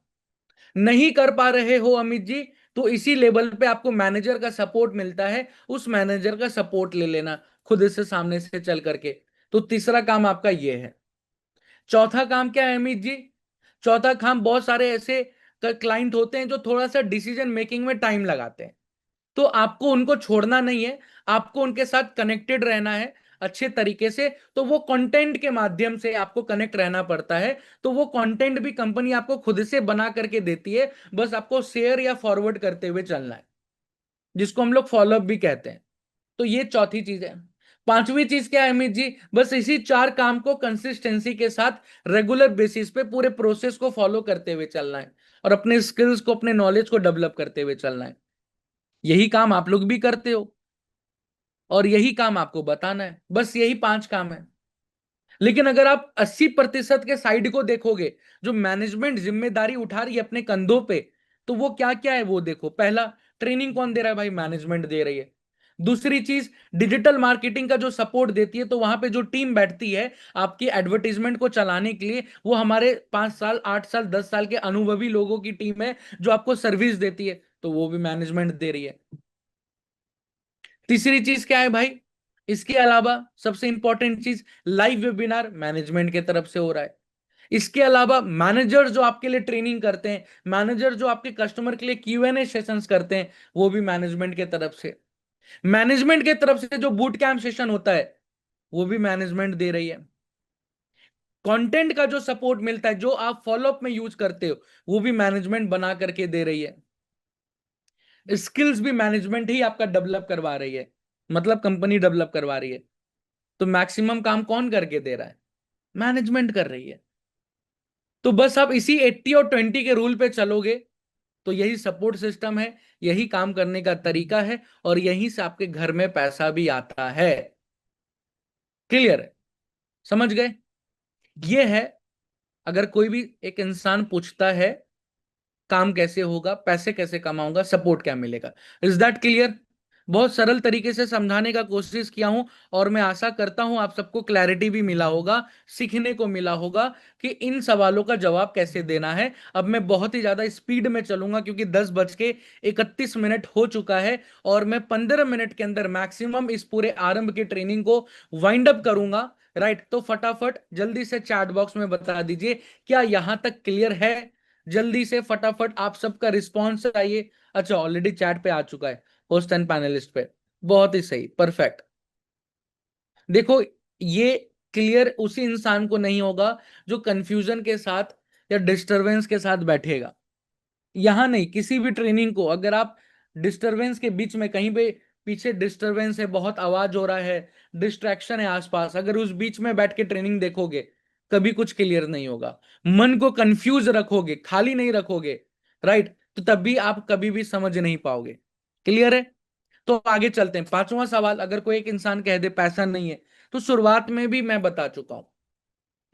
नहीं कर पा रहे हो अमित जी, तो इसी लेवल पे आपको मैनेजर का सपोर्ट मिलता है, उस मैनेजर का सपोर्ट ले लेना खुद से सामने से चल करके। तो तीसरा काम आपका ये है। चौथा काम क्या है अमित जी? चौथा काम, बहुत सारे ऐसे क्लाइंट होते हैं जो थोड़ा सा डिसीजन मेकिंग में टाइम लगाते हैं, तो आपको उनको छोड़ना नहीं है, आपको उनके साथ कनेक्टेड रहना है अच्छे तरीके से। तो वो कंटेंट के माध्यम से आपको कनेक्ट रहना पड़ता है। तो वो कंटेंट भी कंपनी आपको खुद से बना करके देती है, बस आपको शेयर या फॉरवर्ड करते हुए चलना है, जिसको हम लोग फॉलोअप भी कहते हैं। तो ये चौथी चीज है। पांचवी चीज क्या है अमित जी? बस इसी चार काम को कंसिस्टेंसी के साथ रेगुलर बेसिस पे पूरे प्रोसेस को फॉलो करते हुए चलना है, और अपने स्किल्स को, अपने नॉलेज को डेवलप करते हुए चलना है। यही काम आप लोग भी करते हो, और यही काम आपको बताना है। बस यही पांच काम है। लेकिन अगर आप 80% के साइड को देखोगे, जो मैनेजमेंट जिम्मेदारी उठा रही है अपने कंधों पे, तो वो क्या क्या है वो देखो। पहला, ट्रेनिंग कौन दे रहा है भाई? मैनेजमेंट दे रही है। दूसरी चीज, डिजिटल मार्केटिंग का जो सपोर्ट देती है, तो वहां पे जो टीम बैठती है आपकी एडवर्टीजमेंट को चलाने के लिए, वो हमारे 5 साल, 8 साल, 10 साल के अनुभवी लोगों की टीम है जो आपको सर्विस देती है, तो वो भी मैनेजमेंट दे रही है। तीसरी चीज क्या है भाई? इसके अलावा सबसे इंपॉर्टेंट चीज, लाइव वेबिनार मैनेजमेंट की तरफ से हो रहा है। इसके अलावा मैनेजर जो आपके लिए ट्रेनिंग करते हैं, मैनेजर जो आपके कस्टमर के लिए Q&A सेशंस करते हैं, वो भी मैनेजमेंट की तरफ से। मैनेजमेंट की तरफ से जो बूट कैंप सेशन होता है, वो भी मैनेजमेंट दे रही है। कंटेंट का जो सपोर्ट मिलता है, जो आप फॉलोअप में यूज करते हो, वो भी मैनेजमेंट बना करके दे रही है। स्किल्स भी मैनेजमेंट ही आपका डेवलप करवा रही है, मतलब कंपनी डेवलप करवा रही है। तो मैक्सिमम काम कौन करके दे रहा है? मैनेजमेंट कर रही है। तो बस आप इसी 80 और 20 के रूल पे चलोगे, तो यही सपोर्ट सिस्टम है, यही काम करने का तरीका है, और यहीं से आपके घर में पैसा भी आता है। क्लियर है? समझ गए? ये है। अगर कोई भी एक इंसान पूछता है काम कैसे होगा, पैसे कैसे कमाऊंगा, सपोर्ट क्या मिलेगा, इज दैट क्लियर? बहुत सरल तरीके से समझाने का कोशिश किया हूं, और मैं आशा करता हूं आप सबको क्लैरिटी भी मिला होगा, सीखने को मिला होगा कि इन सवालों का जवाब कैसे देना है। अब मैं बहुत ही ज्यादा स्पीड में चलूंगा, क्योंकि 10:31 हो चुका है, और मैं 15 मिनट के अंदर मैक्सिमम इस पूरे आरंभ की ट्रेनिंग को वाइंड अप करूंगा। राइट, तो फटाफट जल्दी से चैट बॉक्स में बता दीजिए, क्या यहां तक क्लियर है? जल्दी से फटाफट आप सबका रिस्पॉन्स आइए। अच्छा, ऑलरेडी चैट पे आ चुका है, होस्ट एंड पैनलिस्ट पे। बहुत ही सही, परफेक्ट। देखो, ये क्लियर उसी इंसान को नहीं होगा जो कंफ्यूजन के साथ या डिस्टरबेंस के साथ बैठेगा। यहां नहीं, किसी भी ट्रेनिंग को अगर आप डिस्टरबेंस के बीच में कहीं पे, पीछे डिस्टरबेंस है, बहुत आवाज हो रहा है, डिस्ट्रैक्शन है आसपास, अगर उस बीच में बैठ के ट्रेनिंग देखोगे, कभी कुछ क्लियर नहीं होगा। मन को कंफ्यूज रखोगे, खाली नहीं रखोगे, राइट, तो तब भी आप कभी भी समझ नहीं पाओगे। क्लियर है? तो आगे चलते हैं। पांचवा सवाल, अगर कोई एक इंसान कह दे पैसा नहीं है, तो शुरुआत में भी मैं बता चुका हूं,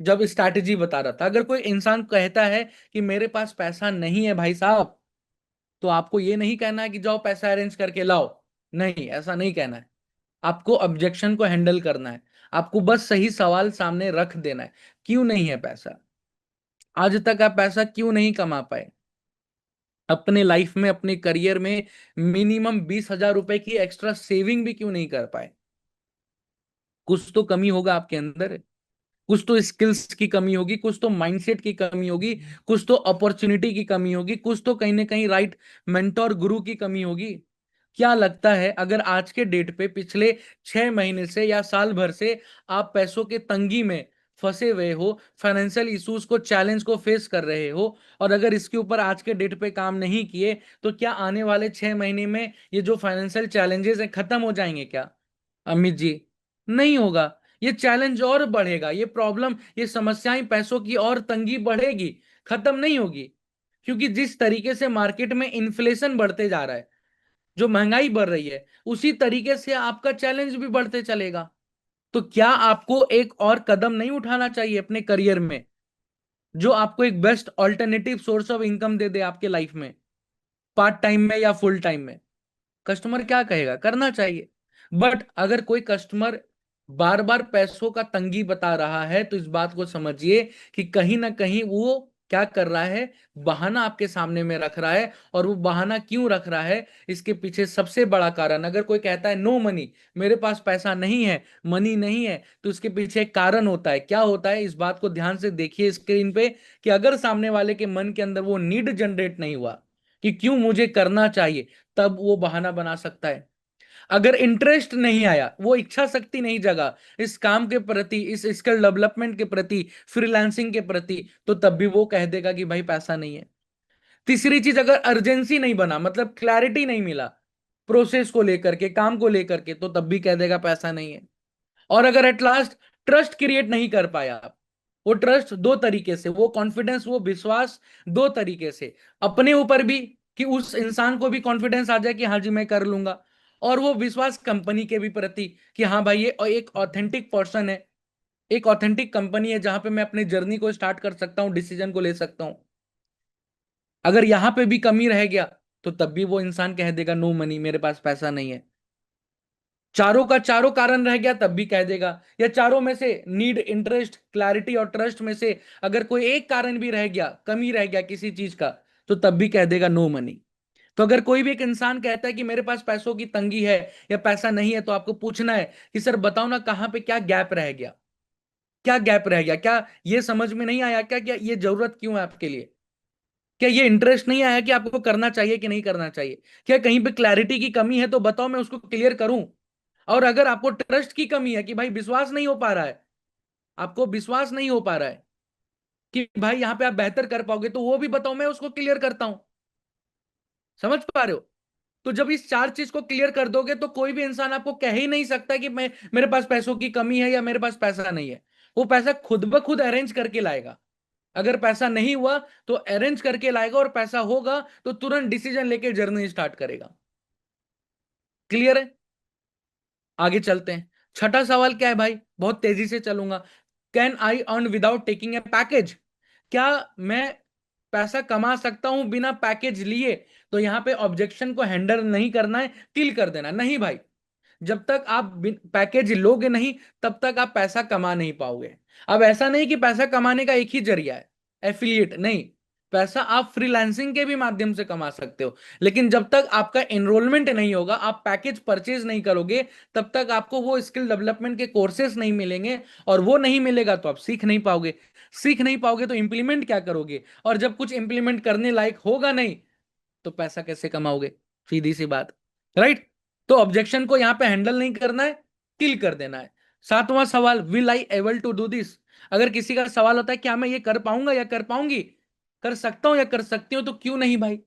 जब स्ट्रैटेजी बता रहा था। अगर कोई इंसान कहता है कि मेरे पास पैसा नहीं है भाई साहब, तो आपको ये नहीं कहना है कि जाओ पैसा अरेंज करके लाओ। नहीं, ऐसा नहीं कहना है। आपको ऑब्जेक्शन को हैंडल करना है। आपको बस सही सवाल सामने रख देना है। क्यों नहीं है पैसा? आज तक आप पैसा क्यों नहीं कमा पाए? अपने लाइफ में, अपने करियर में मिनिमम 20,000 रुपए की एक्स्ट्रा सेविंग भी क्यों नहीं कर पाए? कुछ तो कमी होगा आपके अंदर। कुछ तो स्किल्स की कमी होगी, कुछ तो माइंडसेट की कमी होगी, कुछ तो अपॉर्चुनिटी की कमी होगी, कुछ तो कहीं ना कहीं राइट मेंटोर गुरु की कमी होगी। क्या लगता है, अगर आज के डेट पे पिछले 6 महीने से या साल भर से आप पैसों के तंगी में फंसे हुए हो, फाइनेंशियल इश्यूज को, चैलेंज को फेस कर रहे हो, और अगर इसके ऊपर आज के डेट पे काम नहीं किए, तो क्या आने वाले 6 महीने में ये जो फाइनेंशियल चैलेंजेस हैं खत्म हो जाएंगे क्या अमित जी? नहीं होगा। ये चैलेंज और बढ़ेगा, ये प्रॉब्लम, ये समस्याएं, पैसों की और तंगी बढ़ेगी, खत्म नहीं होगी। क्योंकि जिस तरीके से मार्केट में इन्फ्लेशन बढ़ते जा रहा है, जो महंगाई बढ़ रही है, उसी तरीके से आपका चैलेंज भी बढ़ते चलेगा। तो क्या आपको एक और कदम नहीं उठाना चाहिए अपने करियर में, जो आपको एक best alternative source of income दे दे आपके लाइफ में, पार्ट टाइम में या फुल टाइम में? कस्टमर क्या कहेगा, करना चाहिए। बट अगर कोई कस्टमर बार बार पैसों का तंगी बता रहा है, तो इस बात को समझिए कि कहीं ना कहीं वो क्या कर रहा है, बहाना आपके सामने में रख रहा है। और वो बहाना क्यों रख रहा है, इसके पीछे सबसे बड़ा कारण, अगर कोई कहता है नो मनी, मेरे पास पैसा नहीं है, मनी नहीं है, तो उसके पीछे एक कारण होता है। क्या होता है, इस बात को ध्यान से देखिए स्क्रीन पे, कि अगर सामने वाले के मन के अंदर वो नीड जनरेट नहीं हुआ कि क्यों मुझे करना चाहिए, तब वो बहाना बना सकता है। अगर इंटरेस्ट नहीं आया, वो इच्छा शक्ति नहीं जगा इस काम के प्रति, इस स्किल डेवलपमेंट के प्रति, फ्रीलांसिंग के प्रति, तो तब भी वो कह देगा कि भाई पैसा नहीं है। तीसरी चीज, अगर अर्जेंसी नहीं बना, मतलब क्लैरिटी नहीं मिला, प्रोसेस को लेकर के, काम को लेकर के, तो तब भी कह देगा पैसा नहीं है। और अगर एट लास्ट ट्रस्ट क्रिएट नहीं कर पाया आप, वो ट्रस्ट दो तरीके से, वो कॉन्फिडेंस, वो विश्वास दो तरीके से, अपने ऊपर भी कि उस इंसान को भी कॉन्फिडेंस आ जाए कि हाँ जी मैं कर लूंगा, और वो विश्वास कंपनी के भी प्रति कि हाँ भाई ये एक ऑथेंटिक पर्सन है, एक ऑथेंटिक कंपनी है जहां पे मैं अपनी जर्नी को स्टार्ट कर सकता हूं, डिसीजन को ले सकता हूं। अगर यहां पे भी कमी रह गया तो तब भी वो इंसान कह देगा नो मनी, मेरे पास पैसा नहीं है। चारों का चारों कारण रह गया तब भी कह देगा, या चारों में से नीड, इंटरेस्ट, क्लैरिटी और ट्रस्ट में से अगर कोई एक कारण भी रह गया, कमी रह गया किसी चीज का, तो तब भी कह देगा नो मनी। तो अगर कोई भी एक इंसान कहता है कि मेरे पास पैसों की तंगी है या पैसा नहीं है, तो आपको पूछना है कि सर बताओ ना कहां पे क्या गैप रह गया, क्या गैप रह गया, क्या ये समझ में नहीं आया, क्या क्या ये जरूरत क्यों है आपके लिए, क्या ये इंटरेस्ट नहीं आया कि आपको करना चाहिए कि नहीं करना चाहिए, क्या कहीं पे क्लैरिटी की कमी है तो बताओ मैं उसको क्लियर करूं। और अगर आपको ट्रस्ट की कमी है कि भाई विश्वास नहीं हो पा रहा है, आपको विश्वास नहीं हो पा रहा है कि भाई यहां पे आप बेहतर कर पाओगे, तो वो भी बताओ मैं उसको क्लियर करता हूं। समझ पा रहे हो? तो जब इस चार चीज को क्लियर कर दोगे तो कोई भी इंसान आपको कह ही नहीं सकता कि मैं, मेरे पास पैसों की कमी है या मेरे पास पैसा नहीं है। वो पैसा खुद ब खुद अरेंज करके लाएगा। अगर पैसा नहीं हुआ तो अरेंज करके लाएगा, और पैसा होगा तो तुरंत डिसीजन लेके जर्नी स्टार्ट करेगा। क्लियर है? आगे चलते हैं। छठा सवाल क्या है भाई, बहुत तेजी से चलूंगा। Can I earn without taking a package? क्या मैं पैसा कमा सकता हूं बिना पैकेज लिए? तो यहां पे ऑब्जेक्शन को हैंडल नहीं करना है, किल कर देना। नहीं भाई, जब तक आप पैकेज लोगे नहीं तब तक आप पैसा कमा नहीं पाओगे। अब ऐसा नहीं कि पैसा कमाने का एक ही जरिया है एफिलिएट, नहीं। पैसा आप फ्रीलांसिंग के भी माध्यम से कमा सकते हो, लेकिन जब तक आपका एनरोलमेंट नहीं होगा, आप पैकेज परचेज नहीं करोगे, तब तक आपको वो स्किल डेवलपमेंट के कोर्सेज नहीं मिलेंगे, और वो नहीं मिलेगा तो आप सीख नहीं पाओगे। सीख नहीं पाओगे तो इंप्लीमेंट क्या करोगे, और जब कुछ इंप्लीमेंट करने लायक होगा नहीं तो पैसा कैसे कमाओगे? सीधी सी बात, राइट? तो ऑब्जेक्शन को यहां पे हैंडल नहीं करना है, किल कर देना है। सातवां सवाल, will I able to do this? अगर किसी का सवाल होता है क्या मैं ये कर पाऊंगा या कर पाऊंगी, कर सकता हूं या कर सकती हूं, तो क्यों नहीं भाई।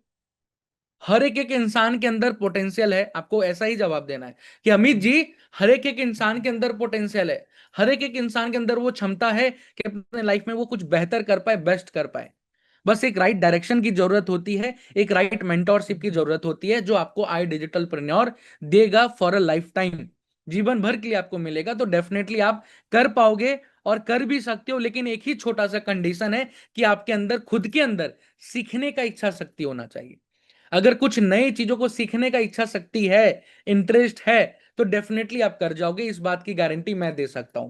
हर एक एक इंसान के अंदर पोटेंशियल है, आपको ऐसा ही जवाब देना है कि अमित जी, हर एक एक इंसान के अंदर पोटेंशियल है, हर एक एक इंसान के अंदर वो क्षमता है कि अपने लाइफ में वो कुछ बेहतर कर पाए, बेस्ट कर पाए। बस एक राइट डायरेक्शन की जरूरत होती है, एक राइट मेंटोरशिप की जरूरत होती है, जो आपको आई डिजिटल प्रेन्योर देगा फॉर अ लाइफ टाइम, जीवन भर के लिए आपको मिलेगा। तो डेफिनेटली आप कर पाओगे, और कर भी सकते हो, लेकिन एक ही छोटा सा कंडीशन है कि आपके अंदर, खुद के अंदर सीखने का इच्छा शक्ति होना चाहिए। अगर कुछ नई चीजों को सीखने का इच्छा शक्ति है, इंटरेस्ट है, तो डेफिनेटली आप कर जाओगे, इस बात की गारंटी मैं दे सकता हूं।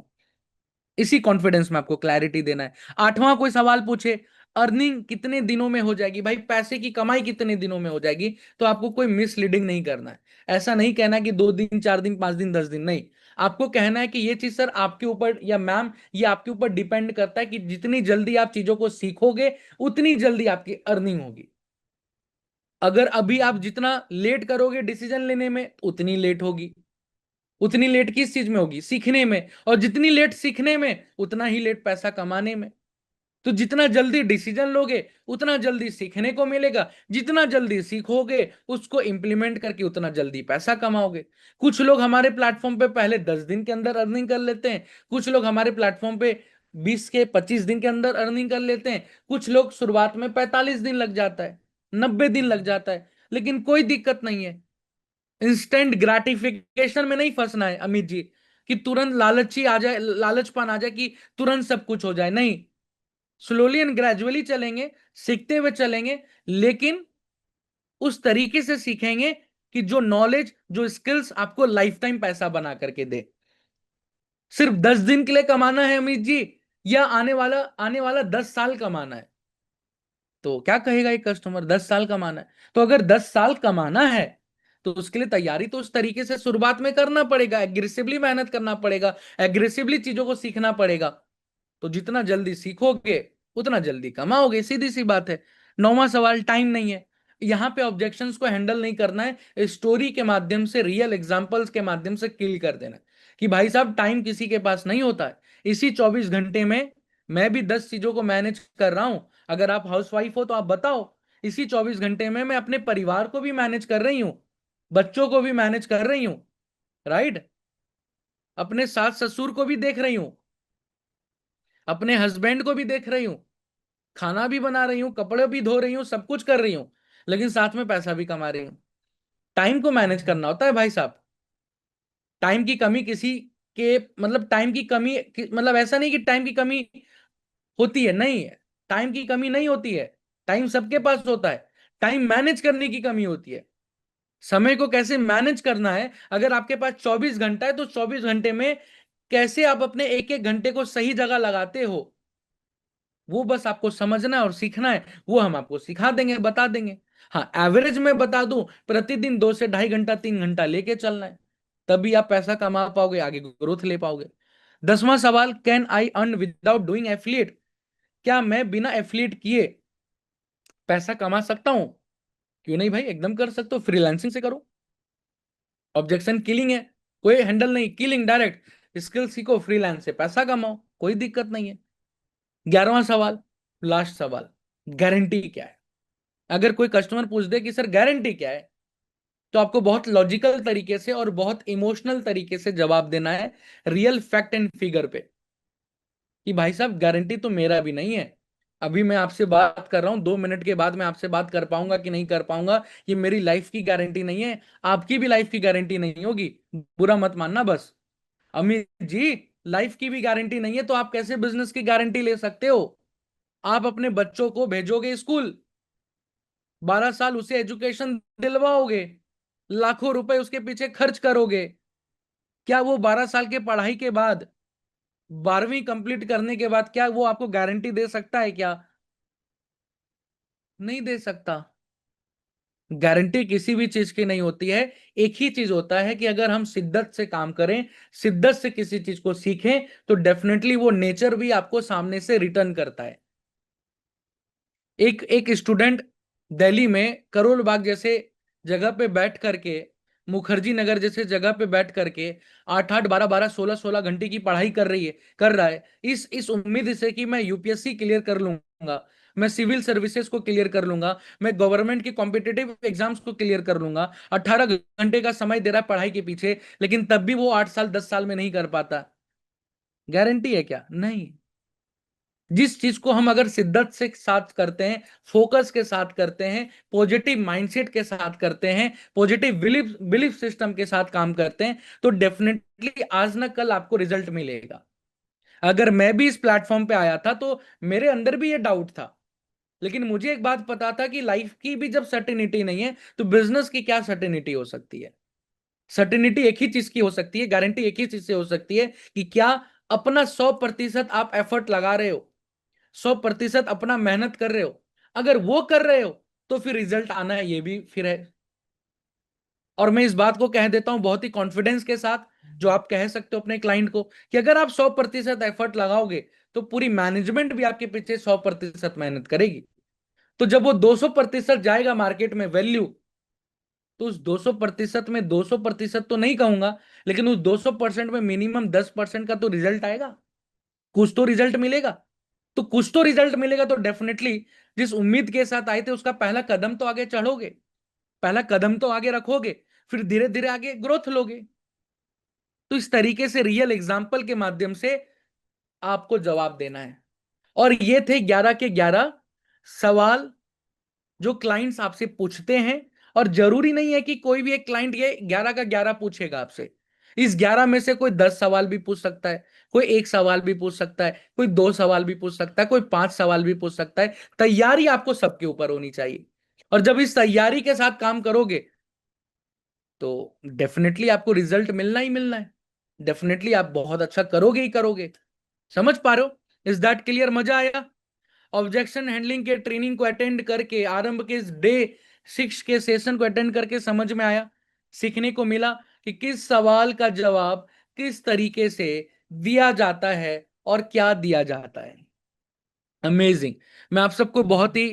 इसी कॉन्फिडेंस में आपको क्लैरिटी देना है। आठवां कोई सवाल पूछे, अर्निंग कितने दिनों में हो जाएगी, भाई पैसे की कमाई कितने दिनों में हो जाएगी, तो आपको कोई मिसलीडिंग नहीं करना है। ऐसा नहीं कहना कि 2 दिन, 4 दिन, 5 दिन, 10 दिन, नहीं। आपको कहना है कि ये चीज सर आपके ऊपर, या मैम ये आपके ऊपर डिपेंड करता है कि जितनी जल्दी आप चीजों को सीखोगे उतनी जल्दी आपकी अर्निंग होगी। अगर अभी आप जितना लेट करोगे डिसीजन लेने में, उतनी लेट होगी। उतनी लेट किस चीज में होगी? सीखने में। और जितनी लेट सीखने में, उतना ही लेट पैसा कमाने में। तो जितना जल्दी डिसीजन लोगे उतना जल्दी सीखने को मिलेगा, जितना जल्दी सीखोगे उसको इंप्लीमेंट करके उतना जल्दी पैसा कमाओगे। कुछ लोग हमारे प्लेटफॉर्म पे पहले 10 दिन के अंदर अर्निंग कर लेते हैं, कुछ लोग हमारे प्लेटफॉर्म पे 20 के 25 दिन के अंदर अर्निंग कर लेते हैं, कुछ लोग शुरुआत में 45 दिन लग जाता है, 90 दिन लग जाता है, लेकिन कोई दिक्कत नहीं है। इंस्टेंट ग्रेटिफिकेशन में नहीं फंसना है अमित जी, कि तुरंत लालची आ जाए, लालचपन आ जाए कि तुरंत सब कुछ हो जाए, नहीं। स्लोली एंड ग्रेजुअली चलेंगे, सीखते हुए चलेंगे, लेकिन उस तरीके से सीखेंगे कि जो नॉलेज, जो स्किल्स आपको लाइफ टाइम पैसा बना करके दे। सिर्फ 10 दिन के लिए कमाना है अमित जी, या आने वाला 10 साल कमाना है? तो क्या कहेगा एक कस्टमर, 10 साल कमाना है? तो अगर 10 साल कमाना है तो उसके लिए तैयारी तो उस तरीके से शुरुआत में करना पड़ेगा, एग्रेसिवली मेहनत करना पड़ेगा, एग्रेसिवली चीजों को सीखना पड़ेगा। तो जितना जल्दी सीखोगे उतना जल्दी कमाओगे, सीधी सी बात है। नौवां सवाल, टाइम नहीं है। यहां पे ऑब्जेक्शंस को हैंडल नहीं करना है, स्टोरी के माध्यम से, रियल एग्जांपल्स के माध्यम से किल कर देना है कि भाई साहब टाइम किसी के पास नहीं होता है। इसी 24 घंटे में मैं भी 10 चीजों को मैनेज कर रहा हूं। अगर आप हाउसवाइफ हो तो आप बताओ, इसी 24 घंटे में मैं अपने परिवार को भी मैनेज कर रही हूं। बच्चों को भी मैनेज कर रही हूं, राइट, अपने सास ससुर को भी देख रही हूं, अपने हस्बैंड को भी देख रही हूँ, खाना भी बना रही हूँ, कपड़े भी धो रही हूँ, सब कुछ कर रही हूँ, लेकिन साथ में पैसा भी कमा रही हूँ। टाइम को मैनेज करना होता है भाई साहब। टाइम की कमी किसी के, मतलब टाइम की कमी मतलब ऐसा नहीं कि टाइम की कमी होती है, नहीं है, टाइम की कमी नहीं होती है, टाइम सबके पास होता है। टाइम मैनेज करने की कमी होती है। समय को कैसे मैनेज करना है, अगर आपके पास 24 घंटा है तो 24 घंटे में कैसे आप अपने एक एक घंटे को सही जगह लगाते हो, वो बस आपको समझना है और सीखना है। वो हम आपको सिखा देंगे, बता देंगे। हाँ, एवरेज में बता दूं, प्रतिदिन 2 से ढाई घंटा 3 घंटा लेके चलना है, तभी आप पैसा कमा पाओगे, आगे ग्रोथ ले पाओगे। 10वां सवाल, can I earn without doing affiliate? क्या मैं बिना एफिलिएट किए पैसा कमा सकता हूं? क्यों नहीं भाई, एकदम कर सकते हो, फ्रीलांसिंग से करो। ऑब्जेक्शन किलिंग है, कोई हैंडल नहीं, किलिंग डायरेक्ट। स्किल सीखो, फ्रीलांस से पैसा कमाओ, कोई दिक्कत नहीं है। 11वां सवाल, लास्ट सवाल, गारंटी क्या है? अगर कोई कस्टमर पूछ दे कि सर गारंटी क्या है, तो आपको बहुत लॉजिकल तरीके से और बहुत इमोशनल तरीके से जवाब देना है, रियल फैक्ट एंड फिगर पे, कि भाई साहब गारंटी तो मेरा भी नहीं है। अभी मैं आपसे बात कर रहा हूं, 2 मिनट के बाद मैं आपसे बात कर पाऊंगा कि नहीं कर पाऊंगा, ये मेरी लाइफ की गारंटी नहीं है, आपकी भी लाइफ की गारंटी नहीं होगी। बुरा मत मानना बस। अमित जी, लाइफ की भी गारंटी नहीं है तो आप कैसे बिजनेस की गारंटी ले सकते हो? आप अपने बच्चों को भेजोगे स्कूल, 12 साल उसे एजुकेशन दिलवाओगे, लाखों रुपए उसके पीछे खर्च करोगे, क्या वो 12 साल के पढ़ाई के बाद, 12वीं कंप्लीट करने के बाद, क्या वो आपको गारंटी दे सकता है क्या? नहीं दे सकता। गारंटी किसी भी चीज की नहीं होती है। एक ही चीज होता है कि अगर हम शिद्दत से काम करें, शिद्दत से किसी चीज को सीखें, तो डेफिनेटली वो नेचर भी आपको सामने से रिटर्न करता है। एक एक स्टूडेंट दिल्ली में करोल बाग जैसे जगह पे बैठ करके, मुखर्जी नगर जैसे जगह पे बैठ करके 8 8 12 12 16 16 घंटे की पढ़ाई कर रहा है, इस उम्मीद से कि मैं यूपीएससी क्लियर कर लूंगा, मैं सिविल सर्विसेज को क्लियर कर लूंगा, मैं गवर्नमेंट की कॉम्पिटेटिव एग्जाम्स को क्लियर कर लूंगा। 18 घंटे का समय दे रहा है पढ़ाई के पीछे, लेकिन तब भी वो 8 साल 10 साल में नहीं कर पाता। गारंटी है क्या? नहीं। जिस चीज को हम अगर शिद्दत से साथ करते हैं, फोकस के साथ करते हैं, पॉजिटिव माइंडसेट के साथ करते हैं, पॉजिटिव बिलीफ बिलीफ सिस्टम के साथ काम करते हैं, तो डेफिनेटली आज ना कल आपको रिजल्ट मिलेगा। अगर मैं भी इस प्लेटफॉर्म पे आया था तो मेरे अंदर भी ये डाउट था, लेकिन मुझे एक बात पता था कि लाइफ की भी जब सर्टेनिटी नहीं है, तो बिजनेस की क्या सर्टेनिटी हो सकती है? सर्टेनिटी एक ही चीज की हो सकती है, गारंटी एक ही चीज से हो सकती है, कि क्या अपना 100% आप एफर्ट लगा रहे हो, 100% अपना मेहनत कर रहे हो। अगर वो कर रहे हो तो फिर रिजल्ट आना है, ये भी फिर है। और मैं इस बात को कह देता हूं बहुत ही कॉन्फिडेंस के साथ, जो आप कह सकते हो अपने क्लाइंट को, कि अगर आप 100% एफर्ट लगाओगे, तो पूरी मैनेजमेंट भी आपके पीछे 100% मेहनत करेगी। तो जब वो 200% जाएगा मार्केट में वैल्यू, तो उस 200% में 200% तो नहीं कहूंगा, लेकिन उस 200% में मिनिमम 10% का तो रिजल्ट आएगा, कुछ तो रिजल्ट मिलेगा। तो कुछ तो रिजल्ट मिलेगा, तो डेफिनेटली जिस उम्मीद के साथ आए थे उसका पहला कदम तो आगे चढ़ोगे, पहला कदम तो आगे रखोगे, फिर धीरे धीरे आगे ग्रोथ लोगे। तो इस तरीके से रियल एग्जाम्पल के माध्यम से आपको जवाब देना है। और ये थे 11 के 11 सवाल जो क्लाइंट्स आपसे पूछते हैं। और जरूरी नहीं है कि कोई भी एक क्लाइंट ये 11 का 11 पूछेगा आपसे। इस 11 में से कोई 10 सवाल भी पूछ सकता है, कोई एक सवाल भी पूछ सकता है, कोई दो सवाल भी पूछ सकता है, कोई 5 सवाल भी पूछ सकता है। तैयारी आपको सबके ऊपर होनी चाहिए। और जब इस तैयारी के साथ काम करोगे, तो डेफिनेटली आपको रिजल्ट मिलना ही मिलना है। डेफिनेटली आप बहुत अच्छा करोगे ही करोगे। समझ पा रहे हो? Is that clear? मजा आया? ऑब्जेक्शन हैंडलिंग के ट्रेनिंग को अटेंड करके, आरंभ के इस डे 6 के सेशन को अटेंड करके समझ में आया, सीखने को मिला कि किस सवाल का जवाब किस तरीके से दिया जाता है और क्या दिया जाता है। अमेजिंग। मैं आप सबको बहुत ही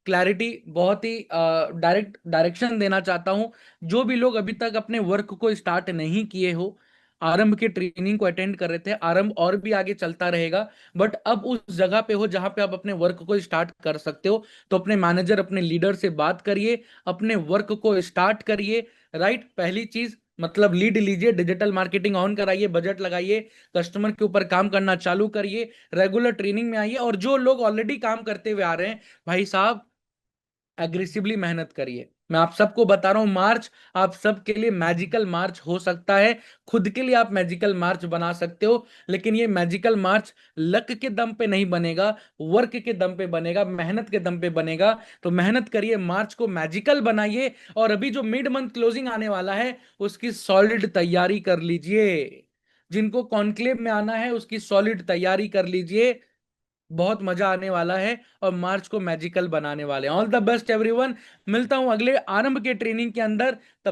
क्लैरिटी, बहुत ही डायरेक्शन देना चाहता हूं। जो भी लोग अभी तक अपने वर्क को स्टार्ट नहीं किए हो, आरंभ के ट्रेनिंग को अटेंड कर रहे थे। आरंभ और भी आगे चलता रहेगा, बट अब उस जगह पे हो जहां पे आप अपने वर्क को स्टार्ट कर सकते हो। तो अपने मैनेजर, अपने लीडर से बात करिए, अपने वर्क को स्टार्ट करिए। राइट, पहली चीज मतलब लीड लीजिए, डिजिटल मार्केटिंग ऑन कराइए, बजट लगाइए, कस्टमर के ऊपर काम करना चालू करिए, रेगुलर ट्रेनिंग में आइए। और जो लोग ऑलरेडी काम करते हुए आ रहे हैं, भाई साहब एग्रेसिवली मेहनत करिए। मैं आप सबको बता रहा हूं, मार्च आप सबके लिए मैजिकल मार्च हो सकता है। खुद के लिए आप मैजिकल मार्च बना सकते हो, लेकिन ये मैजिकल मार्च लक के दम पे नहीं बनेगा, वर्क के दम पे बनेगा, मेहनत के दम पे बनेगा। तो मेहनत करिए, मार्च को मैजिकल बनाइए। और अभी जो मिड मंथ क्लोजिंग आने वाला है, उसकी सॉलिड तैयारी कर लीजिए। जिनको कॉन्क्लेव में आना है, उसकी सॉलिड तैयारी कर लीजिए। बहुत मजा आने वाला है और मार्च को मैजिकल बनाने वाले हैं। All the best everyone. मिलता हूं अगले आरंभ के ट्रेनिंग के अंदर।